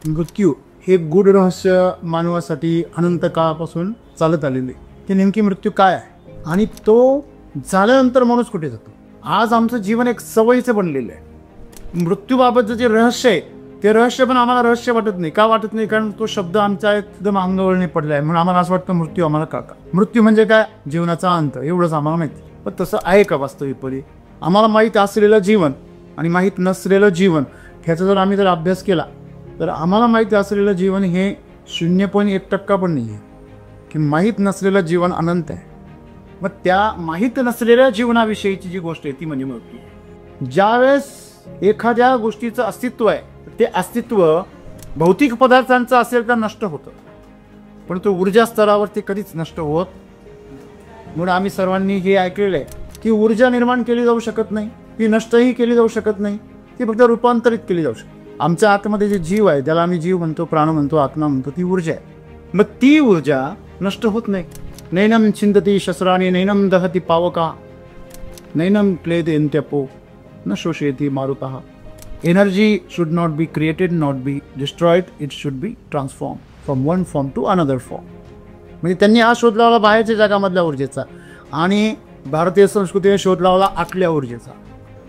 मृत्यू हे गूढ रहस्य मानवासाठी अनंत काळापासून चालत आलेले, की नेमकी मृत्यू काय आहे आणि तो झाल्यानंतर माणूस कुठे जातो. आज आमचं जीवन एक सवयीचं बनलेलं आहे. मृत्यूबाबतचं जे रहस्य आहे ते रहस्य पण आम्हाला रहस्य वाटत नाही. का वाटत नाही? कारण तो शब्द आमच्या एकदम अंगावरणी पडला आहे, म्हणून आम्हाला असं वाटतं मृत्यू आम्हाला का मृत्यू म्हणजे काय, जीवनाचा अंत, एवढंच आम्हाला माहिती. पण तसं आहे का वास्तविकपणे? आम्हाला माहीत असलेलं जीवन आणि माहीत नसलेलं जीवन ह्याचा जर आम्ही जर अभ्यास केला तर आम्हाला माहीत असलेलं जीवन हे 0.1% पण नाही आहे, की माहीत नसलेलं जीवन अनंत आहे. मग त्या माहीत नसलेल्या जीवनाविषयीची जी गोष्ट आहे ती म्हणजे मृत्यू. ज्यावेळेस एखाद्या गोष्टीचं अस्तित्व आहे ते अस्तित्व भौतिक पदार्थांचं असेल तर नष्ट होतं, पण तो ऊर्जा स्तरावरती कधीच नष्ट होत. म्हणून आम्ही सर्वांनी हे ऐकलेलं आहे की ऊर्जा निर्माण केली जाऊ शकत नाही, ती नष्टही केली जाऊ शकत नाही, ती फक्त रूपांतरित केली जाऊ शकते. आमच्या आतमध्ये जे जीव आहे ज्याला आम्ही जीव म्हणतो, प्राण म्हणतो, आत्मा म्हणतो, ती ऊर्जा आहे. मग ती ऊर्जा नष्ट होत नाही. नैनम छिंदती शस्त्राणी नैनम दहती पावका नैनम क्लेदेन्त्यपो न शोषयति मारुतः. Energy should not be created, not be destroyed, it should be transform from one form to another form. म्हणजे त्यांनी हा शोध लावला बाहेरच्या जगामधल्या ऊर्जेचा आणि भारतीय संस्कृतीने शोध लावला आतल्या ऊर्जेचा.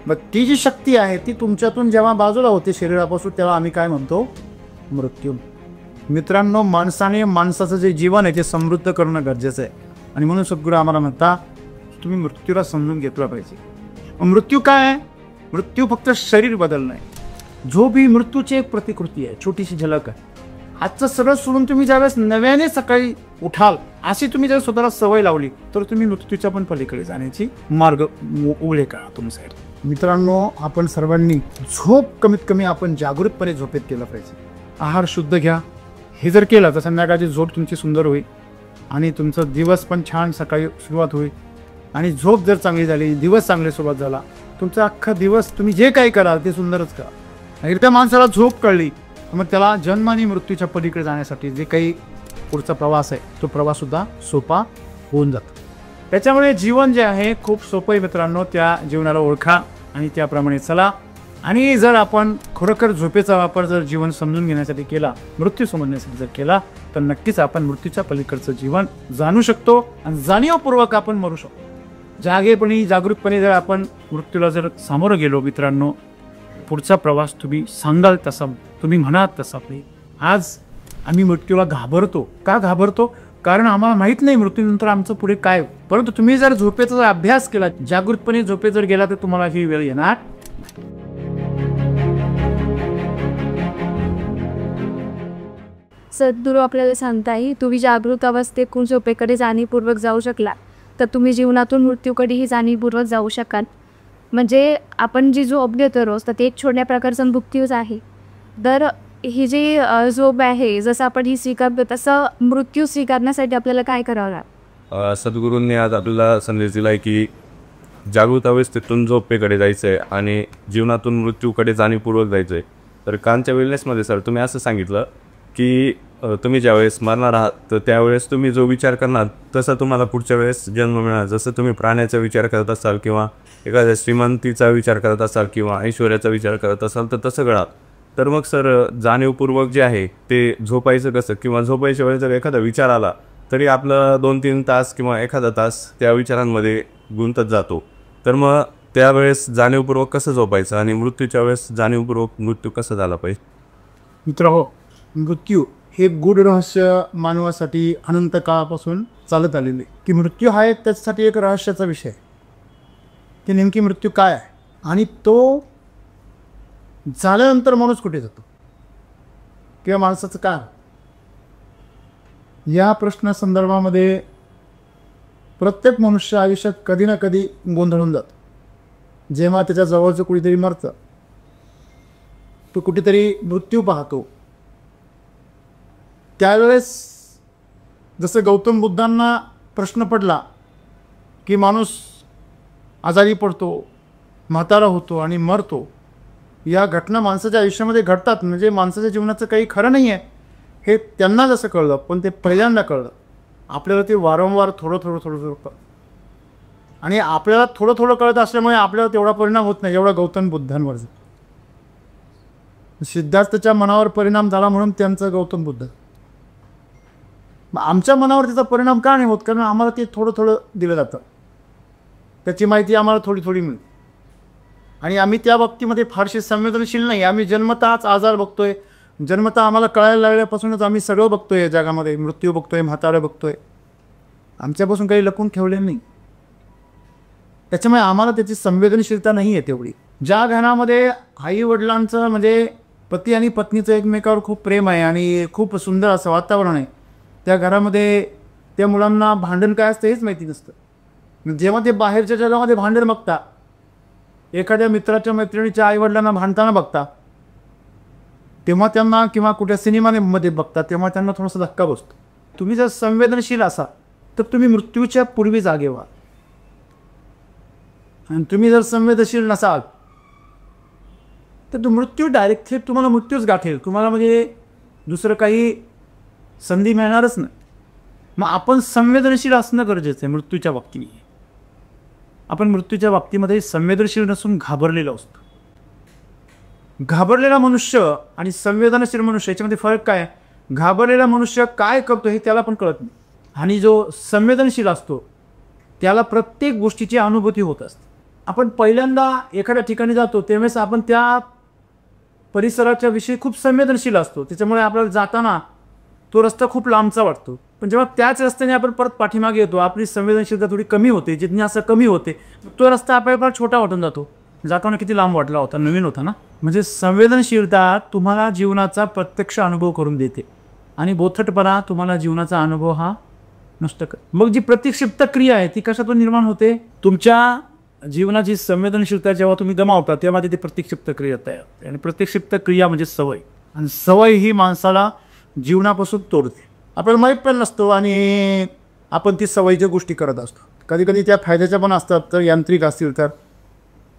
मग ती जी शक्ती आहे ती तुमच्यातून जेव्हा बाजूला होते शरीरापासून तेव्हा आम्ही काय म्हणतो, मृत्यू. मित्रांनो, माणसाने माणसाचं जे जीवन आहे ते समृद्ध करणं गरजेचं आहे आणि म्हणून सद्गुरू आम्हाला म्हणता तुम्ही मृत्यूला समजून घेतला पाहिजे. मृत्यू काय आहे? मृत्यू फक्त शरीर बदलणं आहे. झोप ही मृत्यूची एक प्रतिकृती आहे, छोटीशी झलक आहे. आजचं सगळं सोडून तुम्ही ज्यावेळेस नव्याने सकाळी उठाल अशी तुम्ही जर स्वतःला सवय लावली तर तुम्ही मृत्यूच्या पण पलीकडे जाण्याची मार्ग उघडे करा तुमच्यासाठी. मित्रांनो, आपण सर्वांनी झोप कमीत कमी आपण जागृतपणे झोपेत केलं पाहिजे. आहार शुद्ध घ्या. हे जर केलं तर संध्याकाळची झोप तुमची सुंदर होईल आणि तुमचा दिवस पण छान सकाळी सुरुवात होईल. आणि झोप जर चांगली झाली, दिवस चांगली सुरुवात झाला, तुमचा अख्खा दिवस तुम्ही जे काही कराल ते सुंदरच करा. एकदा माणसाला झोप कळली मग त्याला जन्म आणि मृत्यूच्या पलीकडे जाण्यासाठी जे काही पुढचा प्रवास आहे तो प्रवाससुद्धा सोपा होऊन जातो. त्याच्यामुळे जीवन जे आहे खूप सोपं आहे मित्रांनो. त्या जीवनाला ओळखा आणि त्याप्रमाणे चला. आणि जर आपण खरोखर झोपेचा वापर जर जीवन समजून घेण्यासाठी केला, मृत्यू समजण्यासाठी जर केला तर नक्कीच आपण मृत्यूच्या पलीकडचं जीवन जाणू शकतो आणि जाणीवपूर्वक आपण मरू शकतो. जागेपणी जागृतपणे जर आपण मृत्यूला जर सामोरं गेलो मित्रांनो, पुढचा प्रवास तुम्ही सांगाल तसा, तुम्ही म्हणाल तसा नाही. आज आम्ही मृत्यूला घाबरतो. का घाबरतो? कारण आम्हाला माहीत नाही मृत्यूनंतर आमचं पुढे काय. परंतु तुम्ही जर झोपेचा जर अभ्यास केला, जागृतपणे झोपेत जर गेला तर तुम्हाला ही वेळ येणार. सद्गुरू आपल्याला सांगताय, तुम्ही जागृत अवस्थेतून झोपेकडे जाणीवपूर्वक जाऊ शकला तर तुम्ही जीवनातून मृत्यूकडेही जाणीवपूर्वक जाऊ शकाल. म्हणजे आपण जी झोप घेतो रोज तर ते एक छोट्या प्रकारचा मृत्यूच आहे. तर ही जी झोप आहे, जसं आपण ही स्वीकारतो तसं मृत्यू स्वीकारण्यासाठी आपल्याला काय करावं लागतं? सद्गुरूंनी आज आपल्याला संदेश दिला आहे की जागृत अवस्थेतून झोपेकडे जायचं आहे आणि जीवनातून मृत्यूकडे जाणीवपूर्वक जायचं आहे. तर कालच्या वेलनेसमध्ये सर तुम्ही असं सांगितलं की तुम्ही ज्यावेळेस मरणार आहात तर त्यावेळेस तुम्ही जो विचार करणार तसा तुम्हाला पुढच्या वेळेस जन्म मिळणार. जसं तुम्ही प्राण्याचा विचार करत असाल किंवा एखाद्या श्रीमंतीचा विचार करत असाल किंवा ऐश्वर्याचा विचार करत असाल तर तसं घडणार. तर मग सर जाणीवपूर्वक जे आहे ते झोपायचं कसं, किंवा झोपायच्या वेळेस जर एखादा विचार आला तरी आपलं 2-3 तास किंवा एखादा तास त्या विचारांमध्ये गुंतत जातो. तर मग त्यावेळेस जाणीवपूर्वक कसं झोपायचं आणि मृत्यूच्या वेळेस जाणीवपूर्वक मृत्यू कसं झाला पाहिजे? मित्र, मृत्यू हे गूढ रहस्य मानवासाठी अनंत काळापासून चालत आलेले, की मृत्यू हा एक त्याच्यासाठी एक रहस्याचा विषय, की नेमकी मृत्यू काय आहे आणि तो झाल्यानंतर माणूस कुठे जातो किंवा माणसाचं काय. या प्रश्नासंदर्भामध्ये प्रत्येक मनुष्य आयुष्यात कधी ना कधी गोंधळून जातो. जेव्हा त्याच्या जवळचं कुठेतरी मरतं, तो कुठेतरी मृत्यू पाहतो, त्यावेळेस जसं गौतम बुद्धांना प्रश्न पडला की माणूस आजारी पडतो, म्हातारा होतो आणि मरतो, या घटना माणसाच्या आयुष्यामध्ये घडतात. म्हणजे माणसाच्या जीवनाचं काही खरं नाही आहे हे त्यांना जसं कळलं, पण ते पहिल्यांदा कळलं. आपल्याला ते वारंवार थोडं थोडं थोडं थोडं कळतं आणि आपल्याला थोडं थोडं कळत असल्यामुळे आपल्याला तेवढा परिणाम होत नाही जेवढा गौतम बुद्धांवर. सिद्धार्थच्या मनावर परिणाम झाला म्हणून त्यांचा गौतम बुद्ध. मग आमच्या मनावर त्याचा परिणाम का नाही होत? कारण आम्हाला ते थोडं थोडं दिलं जातं, त्याची माहिती आम्हाला थोडी थोडी मिळते आणि आम्ही त्या बाबतीमध्ये फारसे संवेदनशील नाही. आम्ही जन्मताच आजार बघतोय, जन्मता आम्हाला कळायला लागल्यापासूनच आम्ही सगळं बघतोय जगामध्ये, मृत्यू बघतोय, म्हातारं बघतोय, आमच्यापासून काही लपून ठेवले नाही. त्याच्यामुळे आम्हाला त्याची संवेदनशीलता नाही आहे तेवढी. ज्या घरामध्ये आई वडिलांचं म्हणजे पती आणि पत्नीचं एकमेकावर खूप प्रेम आहे आणि खूप सुंदर असं वातावरण आहे, त्या घरामध्ये त्या मुलांना भांडण काय असतं हेच माहिती नसतं. जेव्हा ते बाहेरच्या जगामध्ये भांडण बघता, एखाद्या मित्राच्या मैत्रिणीच्या आईवडिलांना भांडताना बघता, तेव्हा त्यांना किंवा कुठल्या सिनेमामध्ये बघता तेव्हा त्यांना थोडासा धक्का बसतो. तुम्ही जर संवेदनशील असाल तर तुम्ही मृत्यूच्या पूर्वी जागे व्हा, आणि तुम्ही जर संवेदनशील नसाल तर तो मृत्यू डायरेक्ट थेट तुम्हाला मृत्यूच गाठेल. तुम्हाला म्हणजे दुसरं काही संधी मिळणारच नाही. मग आपण संवेदनशील असणं गरजेचं आहे मृत्यूच्या बाबतीत. आपण मृत्यूच्या बाबतीमध्ये संवेदनशील नसून घाबरलेलो असतो. घाबरलेला मनुष्य आणि संवेदनशील मनुष्य याच्यामध्ये फरक काय आहे? घाबरलेला मनुष्य काय करतो हे त्याला पण कळत नाही, आणि जो संवेदनशील असतो त्याला प्रत्येक गोष्टीची अनुभूती होत असते. आपण पहिल्यांदा एखाद्या ठिकाणी जातो त्यावेळेस आपण त्या परिसराच्या विषयी खूप संवेदनशील असतो, त्याच्यामुळे आपल्याला जाताना तो रस्ता खूप लांबचा वाटतो. पण जेव्हा त्याच रस्त्याने आपण परत पाठीमागे येतो आपली संवेदनशीलता थोडी कमी होते, जिज्ञासा कमी होते, तो रस्ता आपल्याला फार छोटा वाटून जातो. जाताना किती लांब वाटला होता, नवीन होता ना. म्हणजे संवेदनशीलता तुम्हाला जीवनाचा प्रत्यक्ष अनुभव करून देते आणि बोथटपणा तुम्हाला जीवनाचा अनुभव हा नष्ट कर. मग जी प्रतिक्षिप्त क्रिया आहे ती कशातून निर्माण होते? तुमच्या जीवनाची संवेदनशीलता जेव्हा तुम्ही गमावता तेव्हा तिथे प्रतिक्षिप्त क्रिया तयार होते, आणि प्रतिक्षिप्त क्रिया म्हणजे सवय, आणि सवय ही माणसाला जीवनापासून तोडते. आपल्याला माहीत पण नसतो आणि आपण ती सवयीच्या गोष्टी करत असतो. कधी कधी त्या फायद्याच्या पण असतात तर यांत्रिक असतील तर,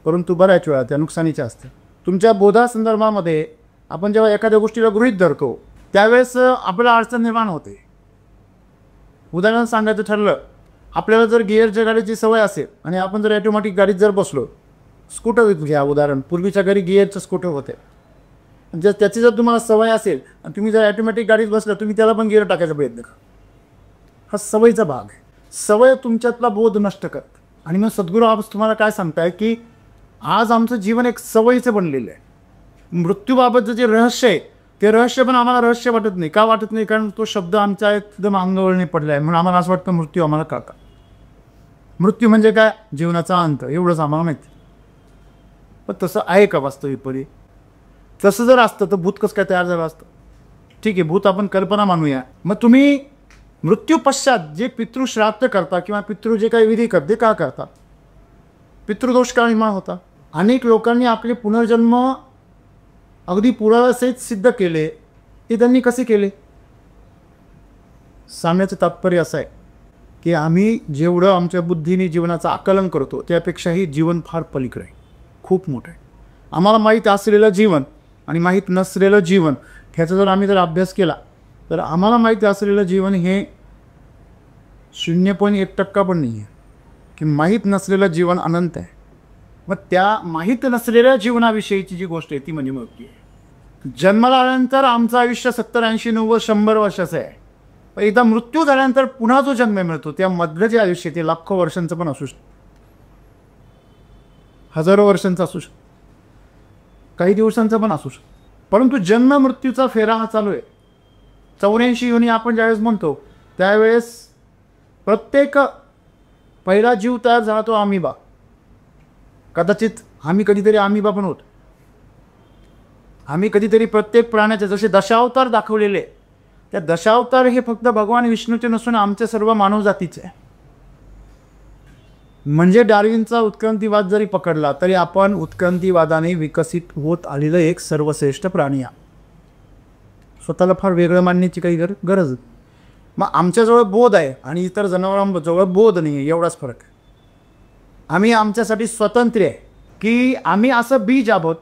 परंतु बऱ्याच वेळा त्या नुकसानीच्या असतात. तुमच्या बोधासंदर्भामध्ये आपण जेव्हा एखाद्या गोष्टीला गृहीत धरतो त्यावेळेस आपल्याला अडचण निर्माण होते. उदाहरण सांगायचं ठरलं, आपल्याला जर गिअरच्या गाडीची सवय असेल आणि आपण जर ॲटोमॅटिक गाडीत जर बसलो, स्कूटर घ्या उदाहरण, पूर्वीच्या घरी गिअरचं स्कूटर होते, जर त्याची जर तुम्हाला सवय असेल आणि तुम्ही जर ॲटोमॅटिक गाडीत बसलं तुम्ही त्याला पण गिअर टाकायचा प्रयत्न करा. हा सवयीचा भाग आहे. सवय तुमच्यातला बोध नष्ट करते. आणि मग सद्गुरू आज तुम्हाला काय सांगताय की आज आमचं जीवन एक सवयीचं बनलेलं आहे. मृत्यूबाबतचं जे रहस्य आहे ते रहस्य पण आम्हाला रहस्य वाटत नाही. का वाटत नाही? कारण तो शब्द आमच्या एकदम अंगावळणी पडला आहे, म्हणून आम्हाला असं वाटतं मृत्यू आम्हाला का. मृत्यू म्हणजे काय? जीवनाचा अंत, एवढंच आम्हाला माहिती. पण तसं आहे का वास्तविकपणे? तसं जर असतं तर भूत कसं काय तयार झालं असतं? ठीक आहे, भूत आपण कल्पना मानूया. मग तुम्ही मृत्यू पश्चात जे पितृश्राद्ध करता किंवा पितृ जे काही विधी करते का करता? पितृदोष का निर्माण होता? अनेक लोकांनी आपले पुनर्जन्म अगदी पुराव्यासहित सिद्ध केले. ते त्यांनी कसे केले? सांगण्याचं तात्पर्य असं आहे की आम्ही जेवढं आमच्या बुद्धीने जीवनाचं आकलन करतो त्यापेक्षाही जीवन फार पलीकडे आहे, खूप मोठं आहे. आम्हाला माहीत असलेलं जीवन आणि माहीत नसलेलं जीवन ह्याचा जर आम्ही अभ्यास केला तर आम्हाला माहीत असलेलं जीवन हे 0.1% पण नाही आहे, की माहीत नसलेलं जीवन अनंत आहे. मग त्या माहीत नसलेल्या जीवनाविषयीची जी गोष्ट आहे ती म्हणजे मृत्यू आहे. जन्माला आल्यानंतर आमचं आयुष्य 70, 80, 90, 100 वर्षाचं आहे. पण एकदा मृत्यू झाल्यानंतर पुन्हा जो जन्म मिळतो त्यामधलं जे आयुष्य ते लाखो वर्षांचं पण असू शकतं, हजारो वर्षांचं असू शकतं, काही दिवसांचं पण असू शकतं. परंतु जन्म मृत्यूचा फेरा हा चालू आहे. 84 योनी आपण ज्यावेळेस म्हणतो त्यावेळेस प्रत्येक पहिला जीव तयार झाला तो अमिबा. कदाचित आम्ही कधीतरी अमिबा पण होतो. आम्ही कधीतरी प्रत्येक प्राण्याचे जसे दशावतार दाखवलेले, त्या दशावतार हे फक्त भगवान विष्णूचे नसून आमचे सर्व मानवजातीचे आहे. म्हणजे डार्विनचा उत्क्रांतीवाद जरी पकडला तरी आपण उत्क्रांतीवादाने विकसित होत आलेलं एक सर्वश्रेष्ठ प्राणी आहे. स्वतःला फार वेगळं मानण्याची काही गरज. मग आमच्याजवळ बोध आहे आणि इतर जनावरांजवळ बोध नाही आहे, एवढाच फरक आहे. आम्ही आमच्यासाठी स्वतंत्र आहे की आम्ही असं बीज आहोत.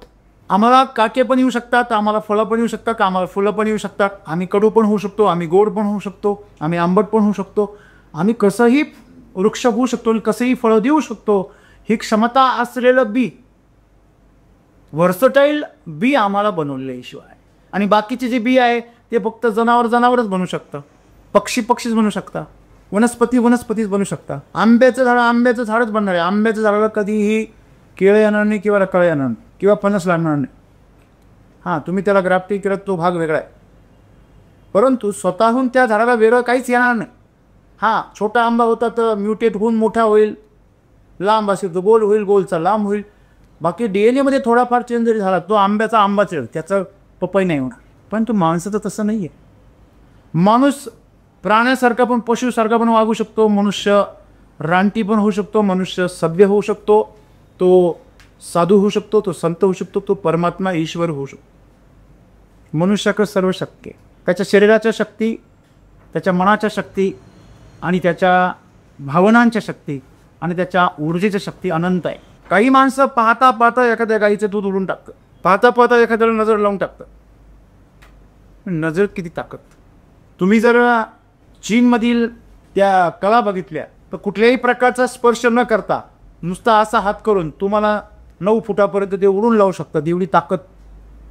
आम्हाला काटे पण येऊ शकतात, आम्हाला फळं पण येऊ शकतात, आम्हाला फुलं पण येऊ शकतात, आम्ही कडू पण होऊ शकतो, आम्ही गोड पण होऊ शकतो, आम्ही आंबट पण होऊ शकतो, आम्ही कसंही वृक्ष होऊ शकतो आणि कसंही फळं देऊ शकतो. ही क्षमता असलेलं बी व्हर्सटाईल बी आम्हाला बनवलेलं शिवाय. आणि बाकीचे जे बी आहे ते फक्त जनावरच बनू शकतं, पक्षीच बनू शकता, वनस्पतीच बनू शकता. आंब्याचं झाडच बनणार आहे. आंब्याच्या झाडाला कधीही केळं येणार नाही किंवा रताळं येणार नाही किंवा फणस लागणार नाही. हां, तुम्ही त्याला ग्राफ्टिंग केलं तो भाग वेगळा आहे, परंतु स्वतःहून त्या झाडाला वेगळं काहीच येणार नाही. हां, छोटा आंबा होता तर म्युटेट होऊन मोठा होईल, लांब असेल तो गोल होईल, गोलचा लांब होईल. बाकी DNA थोडाफार चेंज जरी झाला तो आंब्याचा आंबाच आहे, त्याचं पपई नाही होणार. पण तो माणसाचं तसं नाही आहे. माणूस प्राण्यासारखा पण पशुसारखा पण वागू शकतो, मनुष्य रानटी पण होऊ शकतो, मनुष्य सभ्य होऊ शकतो, तो साधू होऊ शकतो, तो संत होऊ शकतो, तो परमात्मा ईश्वर होऊ शकतो. मनुष्याकडे सर्व शक्य आहे. त्याच्या शरीराच्या शक्ती, त्याच्या मनाच्या शक्ती आणि त्याच्या भावनांच्या शक्ती आणि त्याच्या ऊर्जेच्या शक्ती अनंत आहे. काही माणसं पाहता पाहता एखाद्या गाईचं दूध उडून टाकतं, पाहता पाहता एखाद्याला नजर लावून टाकतं. नजर किती ताकद. तुम्ही जर चीनमधील त्या कला बघितल्या तर कुठल्याही प्रकारचा स्पर्श न करता नुसता असा हात करून तुम्हाला 9 फुटापर्यंत ते उडून लावू शकतात. एवढी ताकद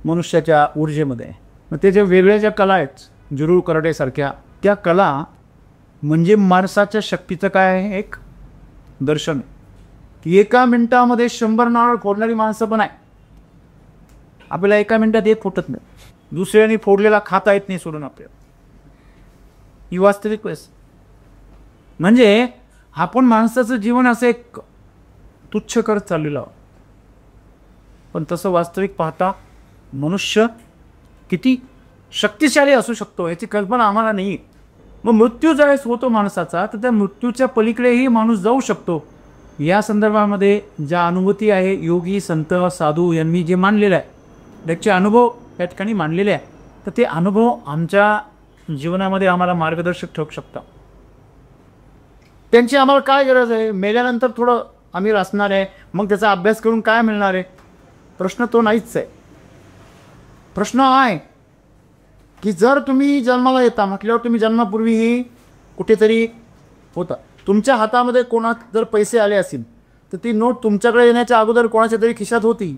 मनुष्याच्या ऊर्जेमध्ये आहे. मग ते जे वेगळ्या ज्या कला आहेत जुरूळ कराटेसारख्या, त्या कला म्हणजे माणसाच्या शक्तीचं काय आहे, एक दर्शन आहे की एका मिनिटामध्ये 100 नारळ फोडणारी माणसं पण आहे. आपल्याला एका मिनिटात एक फुटत नाही, दुसऱ्याने फोडलेला खाता येत नाही सोडून आपल्याला. ही वास्तविक वेळेस म्हणजे आपण माणसाचं जीवन असं एक तुच्छ करत चाललेलो आहोत. पण तसं वास्तविक पाहता मनुष्य किती शक्तिशाली असू शकतो याची कल्पना आम्हाला नाही. मग मृत्यू ज्यावेळेस होतो माणसाचा तर त्या मृत्यूच्या पलीकडेही माणूस जाऊ शकतो. या संदर्भामध्ये ज्या अनुभूती आहे योगी संत साधू यांनी जे मांडलेलं आहे, त्याचे अनुभव या ठिकाणी मांडलेले आहे, तर ते अनुभव आमच्या जीवनामध्ये आम्हाला मार्गदर्शक ठरू शकतात. त्यांची आम्हाला काय गरज आहे? मेल्यानंतर थोडं आम्ही असणार आहे, मग त्याचा अभ्यास करून काय मिळणार आहे? प्रश्न तो नाहीच आहे. प्रश्न हा आहे की जर तुम्ही जन्माला येता म्हटल्यावर तुम्ही जन्मापूर्वीही कुठेतरी होता. तुमच्या हातामध्ये कोणात जर पैसे आले असतील तर ती नोट तुमच्याकडे येण्याच्या अगोदर कोणाच्या तरी खिशात होती,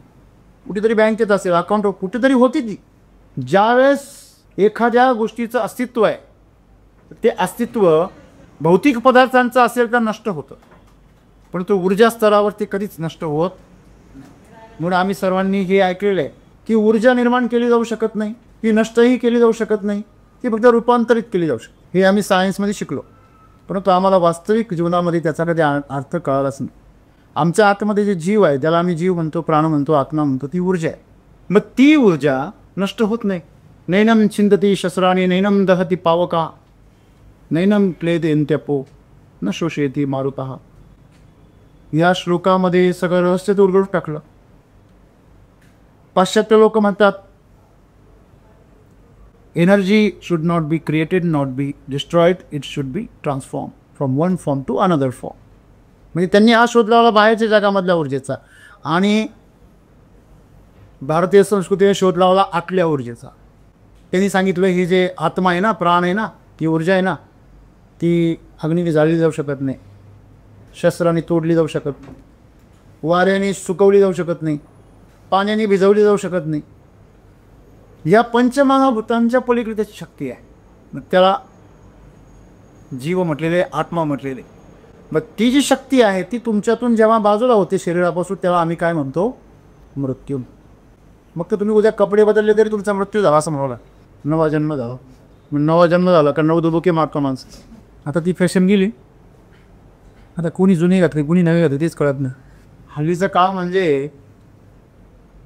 कुठेतरी बँकेत असेल, अकाउंटवर कुठेतरी होती ती. ज्यावेळेस एखाद्या गोष्टीचं अस्तित्व आहे ते अस्तित्व भौतिक पदार्थांचं असेल तर नष्ट होतं, परंतु ऊर्जा स्तरावरती कधीच नष्ट होत. म्हणून आम्ही सर्वांनी हे ऐकलेलं आहे की ऊर्जा निर्माण केली जाऊ शकत नाही, ती नष्टही केली जाऊ शकत नाही, ती फक्त रूपांतरित केली जाऊ शकते. हे आम्ही सायन्समध्ये शिकलो, परंतु आम्हाला वास्तविक जीवनामध्ये त्याचा कधी अर्थ कळालाच नाही. आमच्या आतमध्ये जे जीव आहे ज्याला आम्ही जीव म्हणतो, प्राण म्हणतो, आत्मा म्हणतो, ती ऊर्जा आहे. मग ती ऊर्जा नष्ट होत नाही. नैनम छिंदती शस्त्राणी नैनम दहती पावका नैनम क्लेदेन्त्यपो न शोषयती मारुतः. या श्लोकामध्ये सगळं रहस्य ते उलगडून टाकलं. पाश्चात्य लोक म्हणतात energy should not be created, not be destroyed, it should be transform from one form to another form. म्हणजे त्यांनी हा शोध लावला बाहेरच्या जगामधल्या ऊर्जेचा, आणि भारतीय संस्कृतीने शोध लावला आतल्या ऊर्जेचा. त्यांनी सांगितलं ही जे आत्मा आहे ना, प्राण आहे ना, ती ऊर्जा आहे ना, ती अग्नीने जाळली जाऊ शकत नाही, शस्त्राने तोडली जाऊ शकत नाही, वाऱ्याने सुकवली जाऊ शकत नाही, पाण्याने भिजवली जाऊ शकत नाही. या पंचमहाभूतांच्या पलीकडे त्याची शक्ती आहे. मग त्याला जीव म्हटलेले, आत्मा म्हटलेले. मग ती जी शक्ती आहे ती तुमच्यातून जेव्हा बाजूला होते शरीरापासून, तेव्हा आम्ही काय म्हणतो? मृत्यू. मग तर तुम्ही उद्या कपडे बदलले तरी तुमचा मृत्यू झाला असं म्हणाला. नवा जन्म झाला. मग नवा जन्म झाला का 9 दुबके मारतो माणसं. आता ती फॅशन गेली. आता कोणी जुनी घातली कोणी नवी घातली तेच कळत नाही. हल्लीचं काळ म्हणजे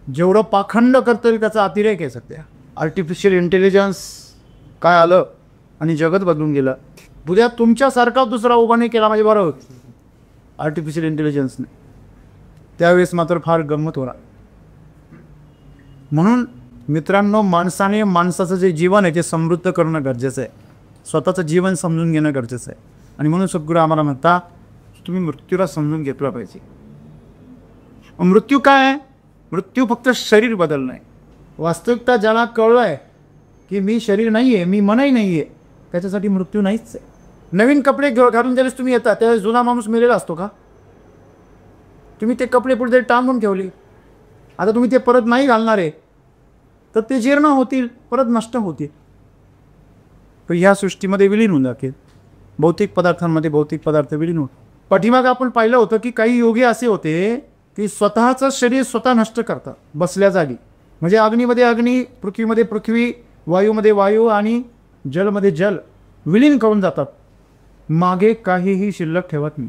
जेवढं पाखंड करता येईल त्याचा अतिरेक आहे सध्या. आर्टिफिशियल इंटेलिजन्स काय आलं आणि जगत बदलून गेलं. उद्या तुमच्यासारखा दुसरा उभा नाही केला म्हणजे बरं होतं आर्टिफिशियल इंटेलिजन्सने, त्यावेळेस मात्र फार गंमत होणार. म्हणून मित्रांनो, माणसाने माणसाचं जे जीवन आहे ते समृद्ध करणं गरजेचं आहे. स्वतःचं जीवन समजून घेणं गरजेचं आहे. आणि म्हणून सद्गुरू आम्हाला म्हणता तुम्ही मृत्यूला समजून घेतला पाहिजे. मृत्यू काय आहे? मृत्यू फक्त शरीर बदलणं आहे. वास्तविकता ज्याला कळलं आहे की मी शरीर नाही आहे, मी मनही नाही आहे, त्याच्यासाठी मृत्यू नाहीच आहे. नवीन कपडे घालून ज्यावेळेस तुम्ही येता त्यावेळेस जुना माणूस मेलेला असतो का? तुम्ही ते कपडे पुढे टांगून ठेवले, आता तुम्ही ते परत नाही घालणार आहे तर ते जीर्ण होतील, परत नष्ट होतील, तर ह्या सृष्टीमध्ये विलीन होऊन जातील. भौतिक पदार्थांमध्ये भौतिक पदार्थ विलीन होतो. पाठीमागे आपण पाहिलं होतं की काही योगी असे होते की स्वतःचं शरीर स्वतः नष्ट करतात बसल्या जागी. म्हणजे अग्नीमध्ये अग्नी, पृथ्वीमध्ये पृथ्वी, वायूमध्ये वायू आणि जलमध्ये जल विलीन करून जातात, मागे काहीही शिल्लक ठेवत नाही.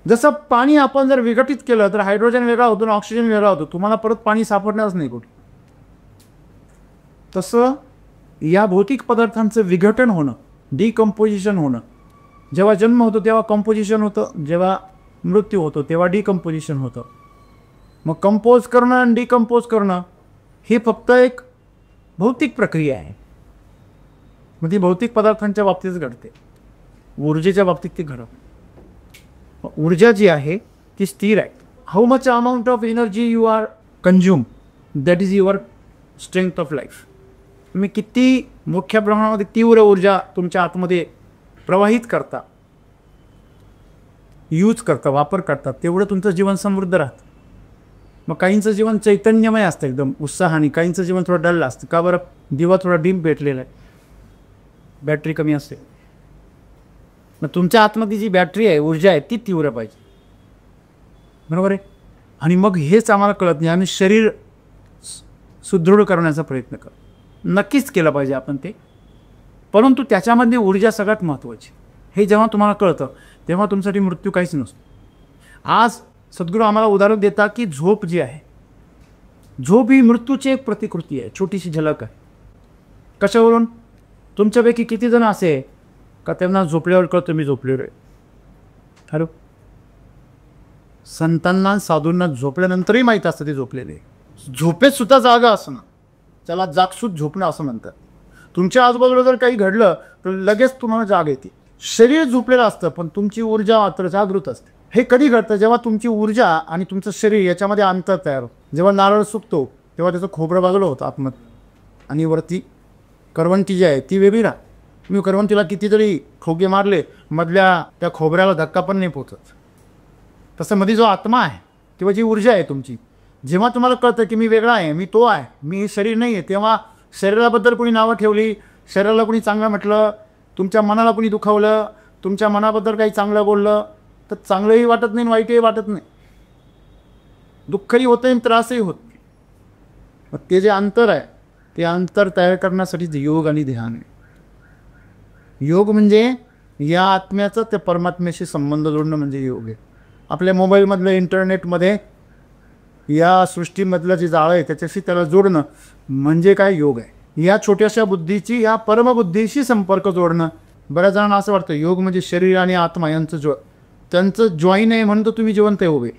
जसं पाणी आपण जर विघटित केलं तर हायड्रोजन वेगळा होतो आणि ऑक्सिजन वेगळा होतो, तुम्हाला परत पाणी सापडणारच नाही कुठे. तसं या भौतिक पदार्थांचं विघटन होणं, डिकम्पोजिशन होणं, जेव्हा जन्म होतो तेव्हा कंपोजिशन होतं, जेव्हा मृत्यू होतो तेव्हा डिकम्पोजिशन होतं. मग कंपोज करणं आणि डिकम्पोज करणं ही फक्त एक भौतिक प्रक्रिया आहे. मग ती भौतिक पदार्थांच्या बाबतीतच घडते, ऊर्जेच्या बाबतीत ती घडत. ऊर्जा जी आहे ती स्थिर आहे. How much amount of energy you are consume, that is your strength of life. तुम्ही किती मोठ्या प्रमाणामध्ये तीव्र ऊर्जा तुमच्या आतमध्ये प्रवाहित करता, यूज करता, वापर करता, तेवढं तुमचं जीवन समृद्ध राहतं. मग काहींचं जीवन चैतन्यमय असतं एकदम उत्साहाने, काहींचं जीवन थोडं डल असतं. का बरं? दिवा थोडा डीम भेटलेला आहे, बॅटरी कमी असते. मग तुमच्या आतमध्ये जी बॅटरी आहे, ऊर्जा आहे, ती तीव्र पाहिजे, बरोबर आहे. आणि मग हेच आम्हाला कळत नाही. आम्ही शरीर सुदृढ करण्याचा प्रयत्न करतो, नक्कीच केलं पाहिजे आपण ते, परंतु त्याच्यामध्ये ऊर्जा सगळ्यात महत्त्वाची. हे जेव्हा तुम्हाला कळतं तेव्हा तुमच्यासाठी मृत्यू काहीच नसतो. आज सद्गुरू आम्हाला उदाहरण देतात की झोप जी आहे, झोप ही मृत्यूची एक प्रतिकृती आहे, छोटीशी झलक आहे. कशावरून? तुमच्यापैकी किती जण असे का त्यांना झोपल्यावर कळतं मी झोपलेलो आहे? हॅलो, संतांना साधूंना झोपल्यानंतरही माहीत असतं ते झोपलेले. झोपेत सुद्धा जागा असणं त्याला जागसूत झोपणं असं म्हणतात. तुमच्या आजूबाजूला जर काही घडलं तर लगेच तुम्हाला जाग येते. शरीर झोपलेलं असतं पण तुमची ऊर्जा मात्र जागृत असते. हे कधी घडतं? जेव्हा तुमची ऊर्जा आणि तुमचं शरीर याच्यामध्ये अंतर तयार होतं. जेव्हा नारळ सुकतो तेव्हा त्याचं खोबरं बाजूला होतं आतमध्ये, आणि वरती करवंटी जी आहे ती वेगळी राहते. तुम्ही करवंटीला कितीतरी ठोके मारले, मधल्या त्या खोबऱ्याला धक्का पण नाही पोचत. तसं मध्ये जो आत्मा आहे किंवा जी ऊर्जा आहे तुमची, जेव्हा तुम्हाला कळतं की मी वेगळा आहे, मी तो आहे, मी शरीर नाही आहे, तेव्हा शरीराबद्दल कोणी नावं ठेवली, शरीराला कोणी चांगलं म्हटलं, तुमच्या मनाला कोणी दुखावलं, तुमच्या मनाबद्दल काही चांगलं बोललं, तर चांगलंही वाटत नाही, वाईटही वाटत नाही, दुःखही होतं आणि त्रासही होत नाही. मग ते जे अंतर आहे ते अंतर तयार करण्यासाठीच योग आणि ध्यान आहे. योग म्हणजे या आत्म्याचा त्या परमात्म्याशी संबंध जोडणं म्हणजे योग आहे. आपल्या मोबाईलमधलं, इंटरनेटमध्ये या सृष्टीमधलं जे जाळं आहे त्याच्याशी त्याला जोडणं म्हणजे काय योग आहे. या छोट्याशा बुद्धीची या परमबुद्धीशी संपर्क जोडणं. बऱ्याच जणांना असं वाटतं योग म्हणजे शरीर आणि आत्मा यांचं त्यांचं जॉईन आहे म्हणून तर तुम्ही जिवंत आहे उभे.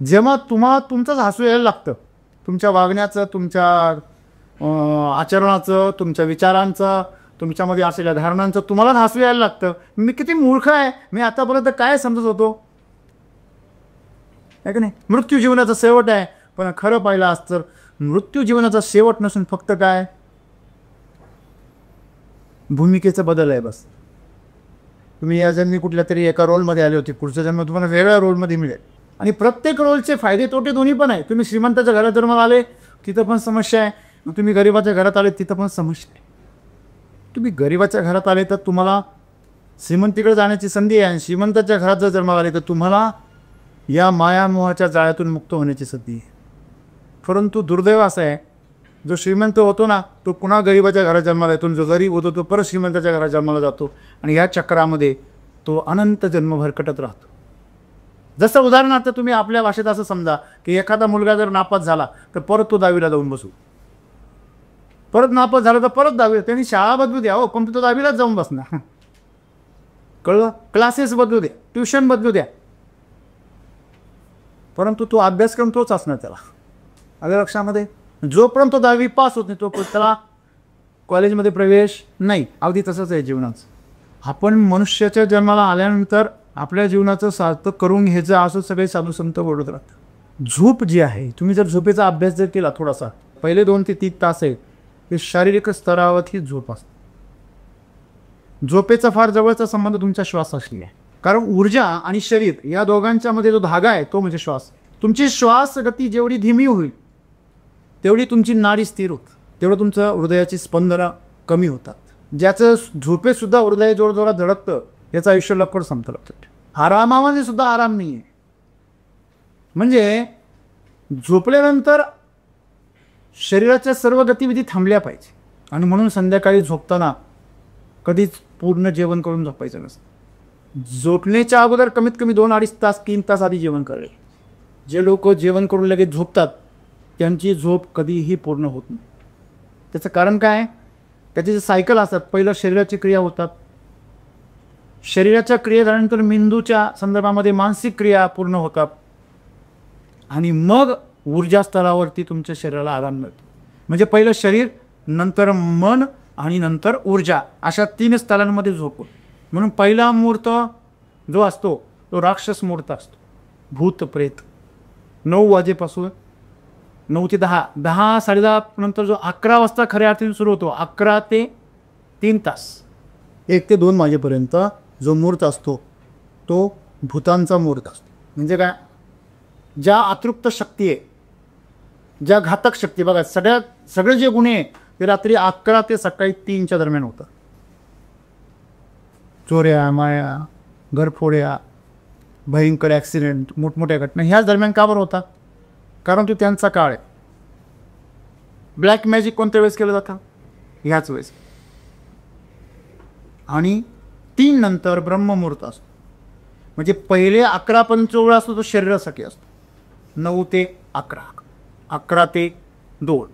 जेव्हा तुमचंच हसू यायला लागतं, तुमच्या वागण्याचं, तुमच्या आचरणाचं, तुमच्या विचारांचं, तुमच्यामध्ये असलेल्या धारणांचं तुम्हालाच हसू यायला लागतं. मी किती मूर्ख आहे, मी आतापर्यंत काय समजत होतो, आहे की नाही. मृत्यू जीवनाचा शेवट आहे, पण खरं पाहिलं असतं मृत्यू जीवनाचा शेवट नसून फक्त काय भूमिकेचा बदल आहे बस. तुम्ही या जन्मी कुठल्या तरी एका रोलमध्ये आले होते, पुढचा जन्म तुम्हाला वेगळ्या रोलमध्ये मिळेल. आणि प्रत्येक रोलचे फायदे तोटे दोन्ही पण आहे. तुम्ही श्रीमंताच्या घरात जन्माला आले तिथं पण समस्या आहे, तुम्ही गरिबाच्या घरात आले तिथं पण समस्या आहे. तुम्ही गरिबाच्या घरात आले तर तुम्हाला श्रीमंतीकडे जाण्याची संधी आहे, आणि श्रीमंताच्या घरात जर जन्माला आले तर तुम्हाला या मायामोहाच्या जाळ्यातून मुक्त होण्याची संधी आहे. परंतु दुर्दैव असं आहे, जो श्रीमंत होतो ना तो पुन्हा गरिबाच्या घरात जन्माला येतो, जो गरीब होतो तो परत श्रीमंताच्या घरात जन्माला जातो, आणि या चक्रामध्ये तो अनंत जन्म भरकटत राहतो. जसं उदाहरणार्थ तुम्ही आपल्या भाषेत असं समजा की एखादा मुलगा जर नापास झाला तर परत तो 10वीला जाऊन बसू, परत नापास झाला तर परत 10वी, त्यांनी शाळा बदलू द्या हो, पण तो 10वीलाच जाऊन बसणार. कळलं? क्लासेस बदलू द्या, ट्युशन बदलू द्या, परंतु तो अभ्यासक्रम तोच असणार त्याला. आलं लक्षामध्ये? जोपर्यंत तो 10वी पास होत नाही तोपर्यंत त्याला कॉलेजमध्ये प्रवेश नाही. अगदी तसंच आहे जीवनाचं. आपण मनुष्याच्या जन्माला आल्यानंतर आपल्या जीवनाचं सार्थक करून घ्यायचं असं सगळे साधू संत बोलत राहतात. झोप जी आहे, तुम्ही जर झोपेचा अभ्यास जर केला थोडासा, पहिले 2 ते 3 तास आहे ते शारीरिक स्तरावरही झोप असते. झोपेचा फार जवळचा संबंध तुमच्या श्वासाशी आहे, कारण ऊर्जा आणि शरीर या दोघांच्या मध्ये जो धागा आहे तो म्हणजे श्वास. तुमची श्वास गती जेवढी धीमी होईल तेवढी तुमची नाडी स्थिर होत, तेवढं तुमचं हृदयाची स्पंदनं कमी होतात. ज्याचं झोपेसुद्धा हृदय जोरजोरात धडकतं याचं आयुष्य लवकर संपतं. आरामामध्ये सुद्धा आराम नाही आहे. म्हणजे झोपल्यानंतर शरीराच्या सर्व गतिविधी थांबल्या पाहिजे. आणि म्हणून संध्याकाळी झोपताना कधीच पूर्ण जेवण करून झोपायचं नसतं. झोपण्याच्या अगोदर कमीत कमी 2-2.5 तास 3 तास आधी जेवण करावे. जे लोक जेवण करून लगेच झोपतात त्यांची झोप कधीही पूर्ण होत नाही. त्याचं कारण काय? त्याचे जे सायकल असतात, पहिलं शरीराची क्रिया होतात, शरीराच्या क्रिया झाल्यानंतर मेंदूच्या संदर्भामध्ये मानसिक क्रिया पूर्ण होतात आणि मग ऊर्जा स्तरावरती तुमच्या शरीराला आराम मिळतो. म्हणजे पहिलं शरीर, नंतर मन आणि नंतर ऊर्जा, अशा 3 स्तरांमध्ये झोप. म्हणून पहिला मुहूर्त जो असतो तो राक्षस मुहूर्त असतो. भूत प्रेत 9 वाजेपासून 9 ते 10, 10 साडेदहा नंतर जो 11 वाजता खऱ्या अर्थाने सुरू होतो, 11 ते 3 तास 1 ते 2 वाजेपर्यंत जो मुहूर्त असतो तो भूतांचा मुहूर्त असतो. म्हणजे काय? ज्या अतृप्त शक्ती आहे, ज्या घातक शक्ती, बघा सगळे जे गुन्हे आहे ते रात्री 11 ते सकाळी 3च्या दरम्यान होतात. चोऱ्या, माया, घरफोड्या, भयंकर ॲक्सिडेंट, मोठमोठ्या घटना ह्याच दरम्यान का बरं होतात? कारण तो त्यांचा काळ आहे. ब्लॅक मॅजिक कोणत्या वेळेस केलं जातं? ह्याच वेळेस. आणि 3 नंतर ब्रह्ममुहूर्त असतो. म्हणजे पहिले 11 पर्यंत जो वेळ असतो तो शरीरासाठी असतो. 9 ते 11, 11 ते 2,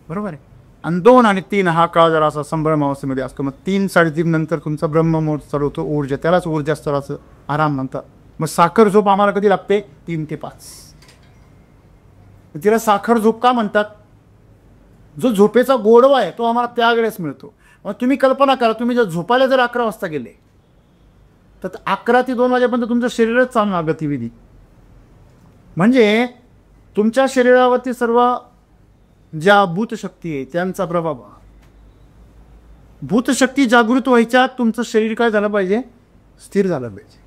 बरोबर आहे. आणि 2 आणि 3 हा काळ जरा असा संभ्रम अवस्थेमध्ये असतो. मग 3-3:30 नंतर तुमचा ब्रह्ममुहूर्त चालू होतो, ऊर्जा, त्यालाच ऊर्जा स्तराचं आराम म्हणतात. मग साखर झोप आम्हाला कधी लागते? 3 ते 5. तिला साखर झोप का म्हणतात? जो झोपेचा गोडवा आहे तो आम्हाला त्यावेळेस मिळतो. मग तुम्ही कल्पना करा, तुम्ही जर झोपायला जर 11 वाजता गेले तर 11 ते 2 वाजेपर्यंत तुमचं शरीरच चालणार गतिविधी. म्हणजे तुमच्या शरीरावरती सर्व ज्या भूतशक्ती आहे त्यांचा प्रभाव. भूतशक्ती जागृत व्हायच्या तुमचं शरीर काय झालं पाहिजे? स्थिर झालं पाहिजे.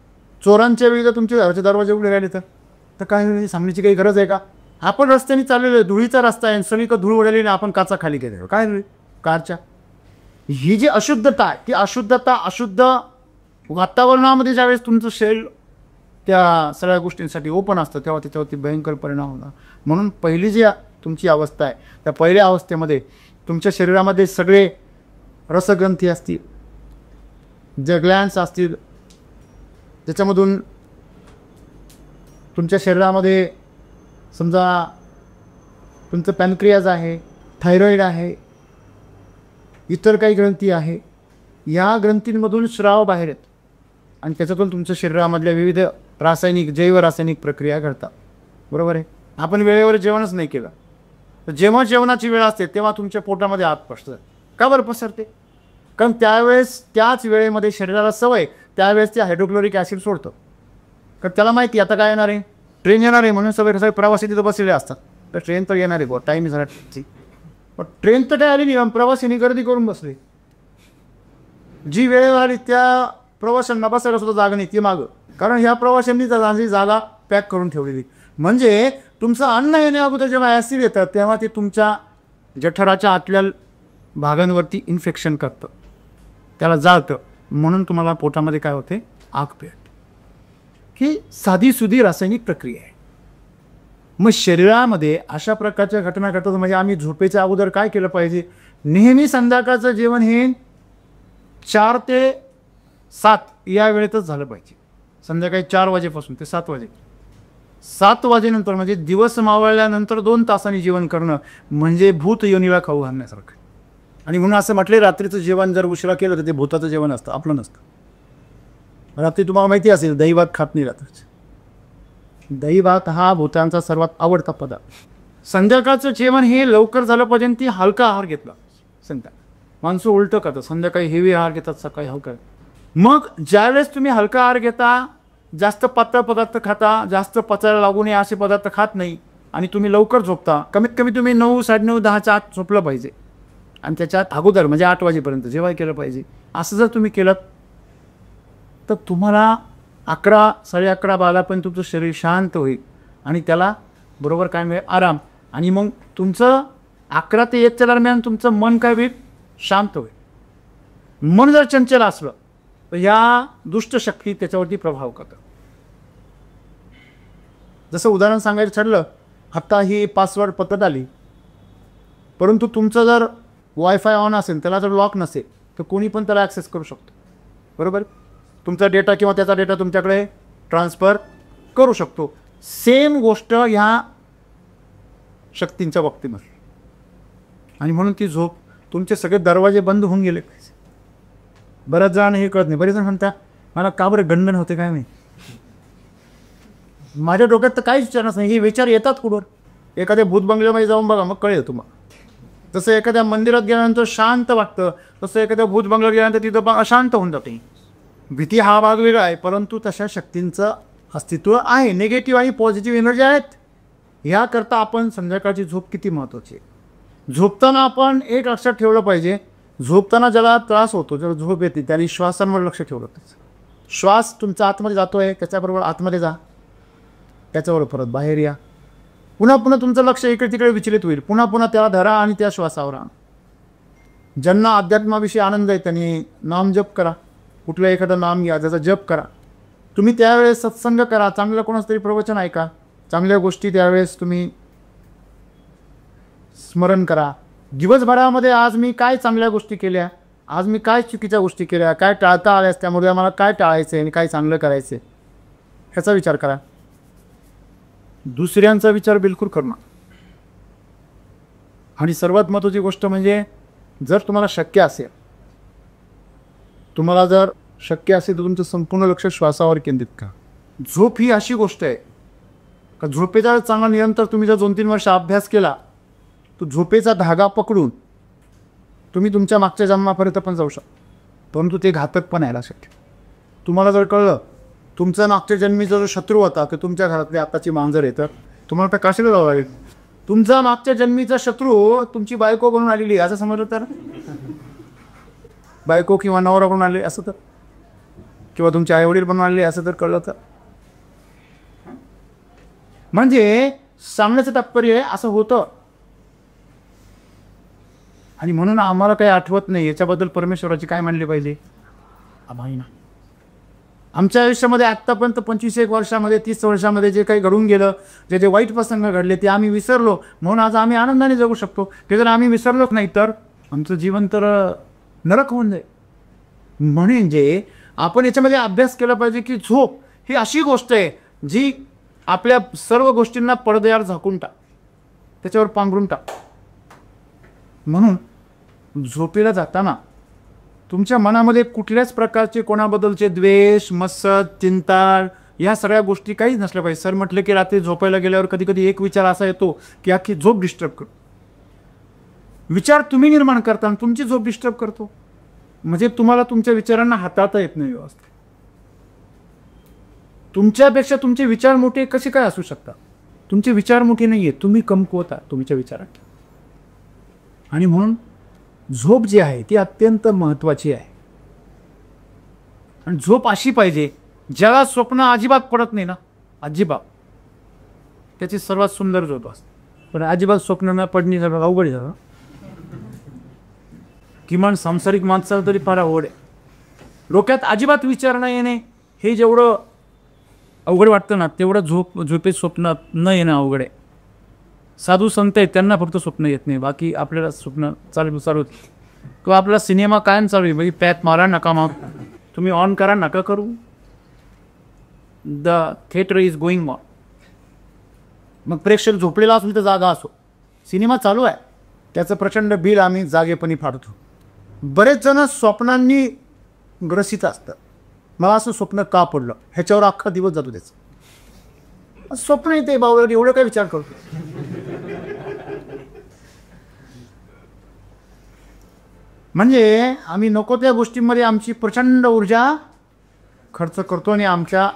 चोरांच्या वेळी जर तुमच्या घराचे दरवाजे उघडे राहिले तर काय सांगण्याची काही गरज आहे का? आपण रस्त्याने चाललेलो आहे, धुळीचा रस्ता आहे, सगळीकडे धूळ उडालेली आणि आपण काचा खाली केल्या, काय कारच्या. ही जी अशुद्धता आहे ती अशुद्धता, अशुद्ध वातावरणामध्ये ज्यावेळेस तुमचं शरीर त्या सगळ्या गोष्टींसाठी ओपन असतं तेव्हा त्याच्यावरती भयंकर परिणाम होणार. म्हणून पहिली जी तुमची अवस्था आहे त्या पहिल्या अवस्थेमध्ये तुमच्या शरीरामध्ये सगळे रसग्रंथी असतील, जे ग्लॅन्स असतील, ज्याच्यामधून तुमच्या शरीरामध्ये समजा तुमचं पॅनक्रियाज आहे, थायरॉईड आहे, इतर काही ग्रंथी आहे. या ग्रंथींमधून स्राव बाहेर येतो आणि त्याच्यातून तुमच्या शरीरामधल्या विविध रासायनिक, जैव रासायनिक प्रक्रिया घडतात. बरोबर आहे. आपण वेळेवर जेवणच नाही केलं तर जेव्हा जेवणाची वेळ असते तेव्हा तुमच्या पोटामध्ये आत पसरते. का बरं पसरते? कारण त्यावेळेस त्याच वेळेमध्ये शरीराला सवय, त्यावेळेस ते हायड्रोक्लोरिक ॲसिड सोडतं. कारण त्याला माहिती आता काय येणार आहे, ट्रेन येणार आहे, म्हणून सगळे प्रवासी तिथं बसलेले असतात. तर ट्रेन तर येणार आहे बुवा, टाईम झाला ट्रेनची. पण ट्रेन तर काय आली नाही, प्रवासींनी गर्दी करून बसले. जी वेळ आली त्या प्रवाशांना बसायला सुद्धा जागा नाही, ती मागं. कारण ह्या प्रवाशांनी त्याची जागा पॅक करून ठेवलेली. म्हणजे तुमचं अन्न येण्या अगोदर जेव्हा ॲसिड येतं तेव्हा ते तुमच्या जठराच्या आतल्या भागांवरती इन्फेक्शन करतं, त्याला जाळतं. म्हणून तुम्हाला पोटामध्ये काय होते? आग पेट. ही साधीसुधी रासायनिक प्रक्रिया आहे. मग शरीरामध्ये अशा प्रकारच्या घटना घडतात. म्हणजे आम्ही झोपेच्या अगोदर काय केलं पाहिजे? नेहमी संध्याकाळचं जेवण हे 4 ते 7 या वेळेतच झालं पाहिजे. संध्याकाळी 4 वाजेपासून ते 7 वाजे. 7 वाजेनंतर म्हणजे दिवस मावळल्यानंतर 2 तासांनी जेवण करणं म्हणजे भूत योनीला खाऊ घालण्यासारखं. आणि म्हणून असं म्हटले रात्रीचं जेवण जर उशिरा केलं तर ते भूताचं जेवण असतं, आपलं नसतं. रात्री तुम्हाला माहिती असेल दही भात खात नाही रात्रीचं. दही भात हा भूतांचा सर्वात आवडता पदार्थ. संध्याकाळचं जेवण हे लवकर झालं पाहिजे, ती हलका आहार घेतला. संध्याकाळ माणसं उलटं खातं, संध्याकाळी हेवी आहार घेतात, सकाळी हलका. मग ज्यावेळेस तुम्ही हलका आहार घेता, जास्त पातळ पदार्थ खाता, जास्त पचायला लागू नये असे पदार्थ खात नाही आणि तुम्ही लवकर झोपता, कमीत कमी तुम्ही 9, 9:30, 10च्या आत झोपलं पाहिजे आणि त्याच्यात अगोदर म्हणजे 8 वाजेपर्यंत जेवाय केलं पाहिजे. असं जर तुम्ही केलं तर तुम्हाला 11, 11:30, 12 पण तुमचं शरीर शांत होईल आणि त्याला बरोबर काय मिळेल, आराम. आणि मग तुमचं 11 ते 1च्या दरम्यान तुमचं मन काय होईल, शांत होईल. मन जर चंचल असलं तर या दुष्ट शक्ती त्याच्यावरती प्रभाव करतात. जसं उदाहरण सांगायचं ठरलं, आता ही पासवर्ड पद्धत आली, परंतु तुमचं जर वायफाय ऑन असेल, त्याला जर लॉक नसेल तर कोणी पण त्याला ॲक्सेस करू शकतो. बरोबर, तुमचा डेटा किंवा त्याचा डेटा तुमच्याकडे ट्रान्सफर करू शकतो. सेम गोष्ट ह्या शक्तींच्या बाबतीमध्ये. आणि म्हणून ती झोप, तुमचे सगळे दरवाजे बंद होऊन गेले पाहिजे. बऱ्याच जणांना हे कळत नाही. बरेच जण म्हणतात मला का बरं गंडन होते काय नाही. माझ्या डोक्यात तर काहीच विचारच नाही. हे विचार येतात कुठवर, एखाद्या भूत बंगल्यामध्ये जाऊन बघा, मग कळेल तुम्हाला. जसं एखाद्या मंदिरात गेल्यानंतर शांत वाटतं, तसं एखाद्या भूत बंगल्यात गेल्यानंतर तिथं पण अशांत होऊन जाते. भीती हा भाग वेगळा आहे, परंतु तशा शक्तींचं अस्तित्व आहे. निगेटिव्ह आणि पॉझिटिव्ह एनर्जी आहेत. ह्याकरता आपण संध्याकाळची झोप किती महत्त्वाची आहे. झोपताना आपण एक लक्षात ठेवलं पाहिजे, झोपताना ज्याला त्रास होतो, ज्याला झोप येते, त्याने श्वासांवर लक्ष ठेवलं पाहिजे. श्वास तुमचा आतमध्ये जातो आहे, त्याच्याबरोबर आतमध्ये जा, त्याच्याबरोबर परत बाहेर या. पुन्हा पुन्हा तुमचं लक्ष इकडे तिकडे विचलित होईल. पुन्हा पुन्हा त्याला धरा आणि त्या श्वासावर आणा. ज्यांना अध्यात्माविषयी आनंद आहे त्यांनी नाम जप करा, कुठलं एखादं नाम घ्या, त्याचा जप करा. तुम्ही त्यावेळेस सत्संग करा, चांगलं कोणाचं तरी प्रवचन ऐका, चांगल्या गोष्टी त्यावेळेस तुम्ही स्मरण करा. दिवसभरामध्ये आज मी काय चांगल्या गोष्टी केल्या, आज मी काय चुकीच्या गोष्टी केल्या, काय टाळता आल्यास, त्यामुळे मला काय टाळायचं आहे आणि काय चांगलं करायचं आहे ह्याचा विचार करा. दुसऱ्यांचा विचार बिलकुल करू नका. आणि सर्वात महत्त्वाची गोष्ट म्हणजे जर तुम्हाला शक्य असेल, तर तुमचं संपूर्ण लक्ष श्वासावर केंद्रित करा. झोप ही अशी गोष्ट आहे का झोपेचा चांगला निरंतर तुम्ही जर 2-3 वर्ष अभ्यास केला, तो झोपेचा धागा पकडून तुम्ही तुमच्या मागच्या जन्मापर्यंत पण जाऊ शकता. परंतु ते घातक पण यायला शक्य. तुम्हाला जर कळलं तुमचा मागच्या जन्मीचा जो शत्रू होता की तुमच्या घरातली आताची मांजर आहे, तर तुम्हाला त्या काशीला जावं लागेल. तुमचा मागच्या जन्मीचा शत्रू तुमची बायको बनून आलेली असं समजलं तर, बायको किंवा नवरा बनून आले असं तर, किंवा तुमचे आईवडील बनून आलेले असं तर कळलं तर, म्हणजे सांगण्याचं तात्पर्य आहे असं होतं. आणि म्हणून आम्हाला काही आठवत नाही याच्याबद्दल परमेश्वराची काय मानली पाहिजे. आम्हाला आमच्या आयुष्यामध्ये आत्तापर्यंत 25-1 वर्षामध्ये 30 वर्षामध्ये जे काही घडून गेलं, जे वाईट प्रसंग घडले ते आम्ही विसरलो, म्हणून आज आम्ही आनंदाने जगू शकतो. ते जर आम्ही विसरलोच नाही तर आमचं जीवन तर नरक होऊन जाईल. म्हणजे आपण याच्यामध्ये अभ्यास केला पाहिजे की झोप ही अशी गोष्ट आहे जी आपल्या सर्व गोष्टींना पडद्यावर झाकून टाक, त्याच्यावर पांघरून टाक. म्हणून झोपेला जाताना तुमच्या मनामध्ये कुठल्याच प्रकारचे कोणाबद्दलचे द्वेष, मत्सर, चिंता या सगळ्या गोष्टी काहीच नसल्या पाहिजे. सर म्हटलं की रात्री झोपायला गेल्यावर कधी कधी एक विचार असा येतो की अख्खी झोप डिस्टर्ब करतो. विचार तुम्ही निर्माण करता आणि तुमची झोप डिस्टर्ब करतो, म्हणजे तुम्हाला तुमच्या विचारांना हाताळता येत नाही व्यवस्थित. तुमच्यापेक्षा तुमचे विचार मोठे कसे काय असू शकतात. तुमचे विचार मोठे नाही आहेत, तुम्ही कमकुवत आहात तुमच्या विचारात. आणि म्हणून झोप जी आहे ती अत्यंत महत्त्वाची आहे. आणि झोप अशी पाहिजे ज्याला स्वप्न अजिबात पडत नाही ना, अजिबात, त्याची सर्वात सुंदर झोप असते. पण अजिबात स्वप्न न पडणे सगळं अवघड झालं. किमान सांसारिक माणसाला तरी फार अवघड आहे. डोक्यात अजिबात विचार न येणे हे जेवढं अवघड वाटतं ना, तेवढं झोपेत स्वप्न न येणं अवघड आहे. साधू संत आहेत त्यांना फक्त स्वप्न येत नाही, बाकी आपल्याला स्वप्न चालू किंवा आपला सिनेमा कायम चालू आहे. म्हणजे पॅथ मारा नका, मग तुम्ही ऑन करा नका करू, the theatre is going on. मग प्रेक्षक झोपलेला असेल तर जागा असो, सिनेमा चालू आहे, त्याचं प्रचंड बिल आम्ही जागेपणी फाडतो. बरेच जण स्वप्नांनी ग्रसित असतात. मला असं स्वप्न का पडलं ह्याच्यावर अख्खा दिवस जातो त्याचं. स्वप्न येते बाबा, एवढं काय विचार करतो. म्हणजे आम्ही नको त्या गोष्टींमध्ये आमची प्रचंड ऊर्जा खर्च करतो आणि आमच्या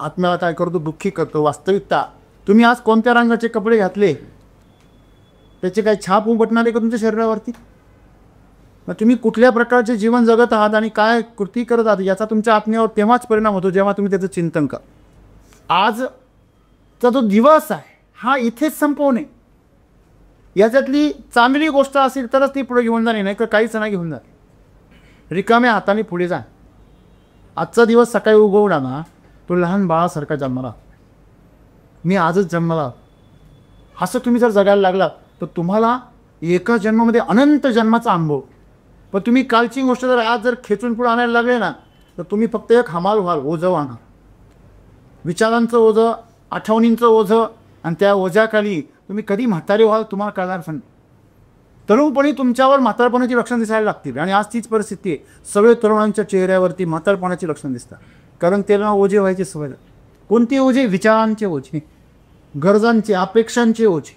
आत्म्याला काय करतो, दुःखी करतो. वास्तविकता तुम्ही आज कोणत्या रंगाचे कपडे घातले त्याचे काही छाप उमटणार आहे का तुमच्या शरीरावरती. मग तुम्ही कुठल्या प्रकारचे जीवन जगत आहात आणि काय कृती करत आहात याचा तुमच्या आत्म्यावर तेव्हाच परिणाम होतो जेव्हा तुम्ही त्याचं चिंतन करा. आज जो दिवस आहे हा इथेच संपवणे. याच्यातली चांगली गोष्ट असेल तरच ती पुढे घेऊन जाणे, नाही तर काहीच नाही घेऊन जाणे. रिकाम्या हाताने पुढे जा. आजचा दिवस सकाळी उगवला ना, तो लहान बाळासारखा जन्मला, मी आजच जन्मला, असं तुम्ही जर जगायला लागला तर तुम्हाला एका जन्मामध्ये अनंत जन्माचा अनुभव. पण तुम्ही कालची गोष्ट जर आज जर खेचून पुढे आणायला लागले ना, तर तुम्ही फक्त एक हमाल व्हाल, ओझं वाहणार. विचारांचं ओझं, आठवणींचं ओझं, आणि त्या ओझ्याखाली तुम्ही कधी म्हातारे व्हाल तुम्हाला कळणार पण. तरुणपणी तुमच्यावर म्हातारपणाची लक्षणं दिसायला लागतील. आणि आज तीच परिस्थिती आहे. सगळे तरुणांच्या चेहऱ्यावरती म्हातारपणाची लक्षणं दिसतात, कारण त्यांना ओझे व्हायची सवय. कोणते ओझे? विचारांचे ओझे, गरजांचे, अपेक्षांचे ओझे.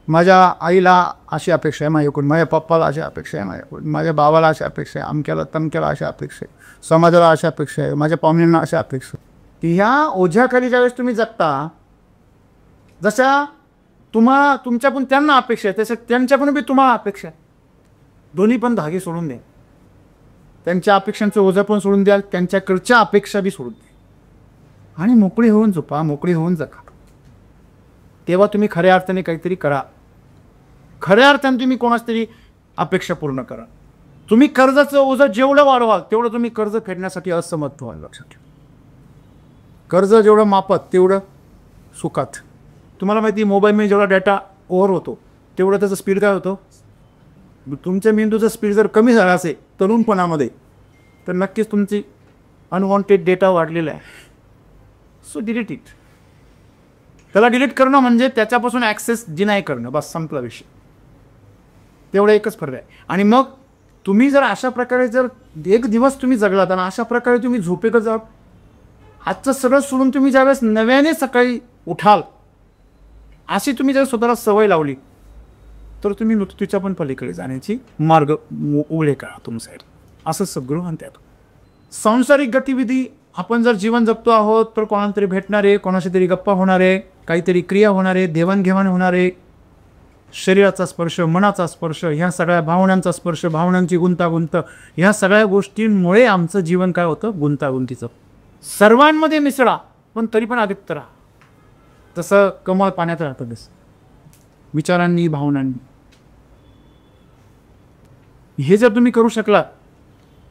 माझ्या आईला अशी अपेक्षा आहे माझ्याकडून, माझ्या पप्पाला अशी अपेक्षा आहे माझ्याकडून, माझ्या भावाला अशी अपेक्षा आहे, अमक्याला तमक्याला अशा अपेक्षा आहे, समाजाला अशा अपेक्षा आहे, माझ्या पाहुण्यांना अशा अपेक्षा आहे. की ह्या ओझ्याखाली ज्यावेळेस तुम्ही जगता, जशा तुमच्या पण त्यांना अपेक्षा आहे तसं त्यांच्या पण बी तुम्हाला अपेक्षा आहे. दोन्ही पण धागे सोडून द्या. त्यांच्या अपेक्षांचं ओझं पण सोडून द्याल, त्यांच्याकडच्या अपेक्षा बी सोडून द्या, आणि मोकळी होऊन झोपा, मोकळी होऊन जगा. तेव्हा तुम्ही खऱ्या अर्थाने काहीतरी करा. खऱ्या अर्थाने तुम्ही कोणाच तरी अपेक्षा पूर्ण करा. तुम्ही कर्जाचं ओझं जेवढं वाढवाल तेवढं तुम्ही कर्ज फेडण्यासाठी असमर्थ व्हाल. लक्षात ठेवा. कर्ज जेवढं मापत तेवढं सुखात. तुम्हाला माहिती, मोबाईलमध्ये जेवढा डेटा ओव्हर होतो तेवढं त्याचं स्पीड काय होतं. तुमच्या मेंदूचा स्पीड जर कमी झाला असेल तरुणपणामध्ये, तर नक्कीच तुमची अनवॉन्टेड डेटा वाढलेला आहे. So delete it. त्याला डिलीट करणं म्हणजे त्याच्यापासून ॲक्सेस डिनाय करणं, बस संपला विषय. तेवढा एकच फरक आहे. आणि मग तुम्ही जर अशा प्रकारे जर एक दिवस तुम्ही जगलात आणि अशा प्रकारे तुम्ही झोपेक जा, आजचं सगळं सोडून तुम्ही ज्यावेळेस नव्याने सकाळी उठाल, अशी तुम्ही जर स्वतःला सवय लावली, तर तुम्ही मृत्यूच्या पण पलीकडे जाण्याची मार्ग उघडे करा तुमच्यासाठी. असं सगळं म्हणतात. सांसारिक गतिविधी, आपण जर जीवन जगतो आहोत तर कोणाला तरी भेटणार आहे, कोणाशी तरी गप्पा होणार आहे, काहीतरी क्रिया होणार आहे, देवाणघेवाण होणार आहे, शरीराचा स्पर्श, मनाचा स्पर्श, ह्या सगळ्या भावनांचा स्पर्श, भावनांची गुंतागुंत, ह्या सगळ्या गोष्टींमुळे आमचं जीवन काय होतं, गुंतागुंतीचं. सर्वांमध्ये मिसळा, पण तरी पण आदित्य राहा. तसं कमळ पाण्यात राहतं तसं विचारांनी, भावनांनी. हे जर तुम्ही करू शकला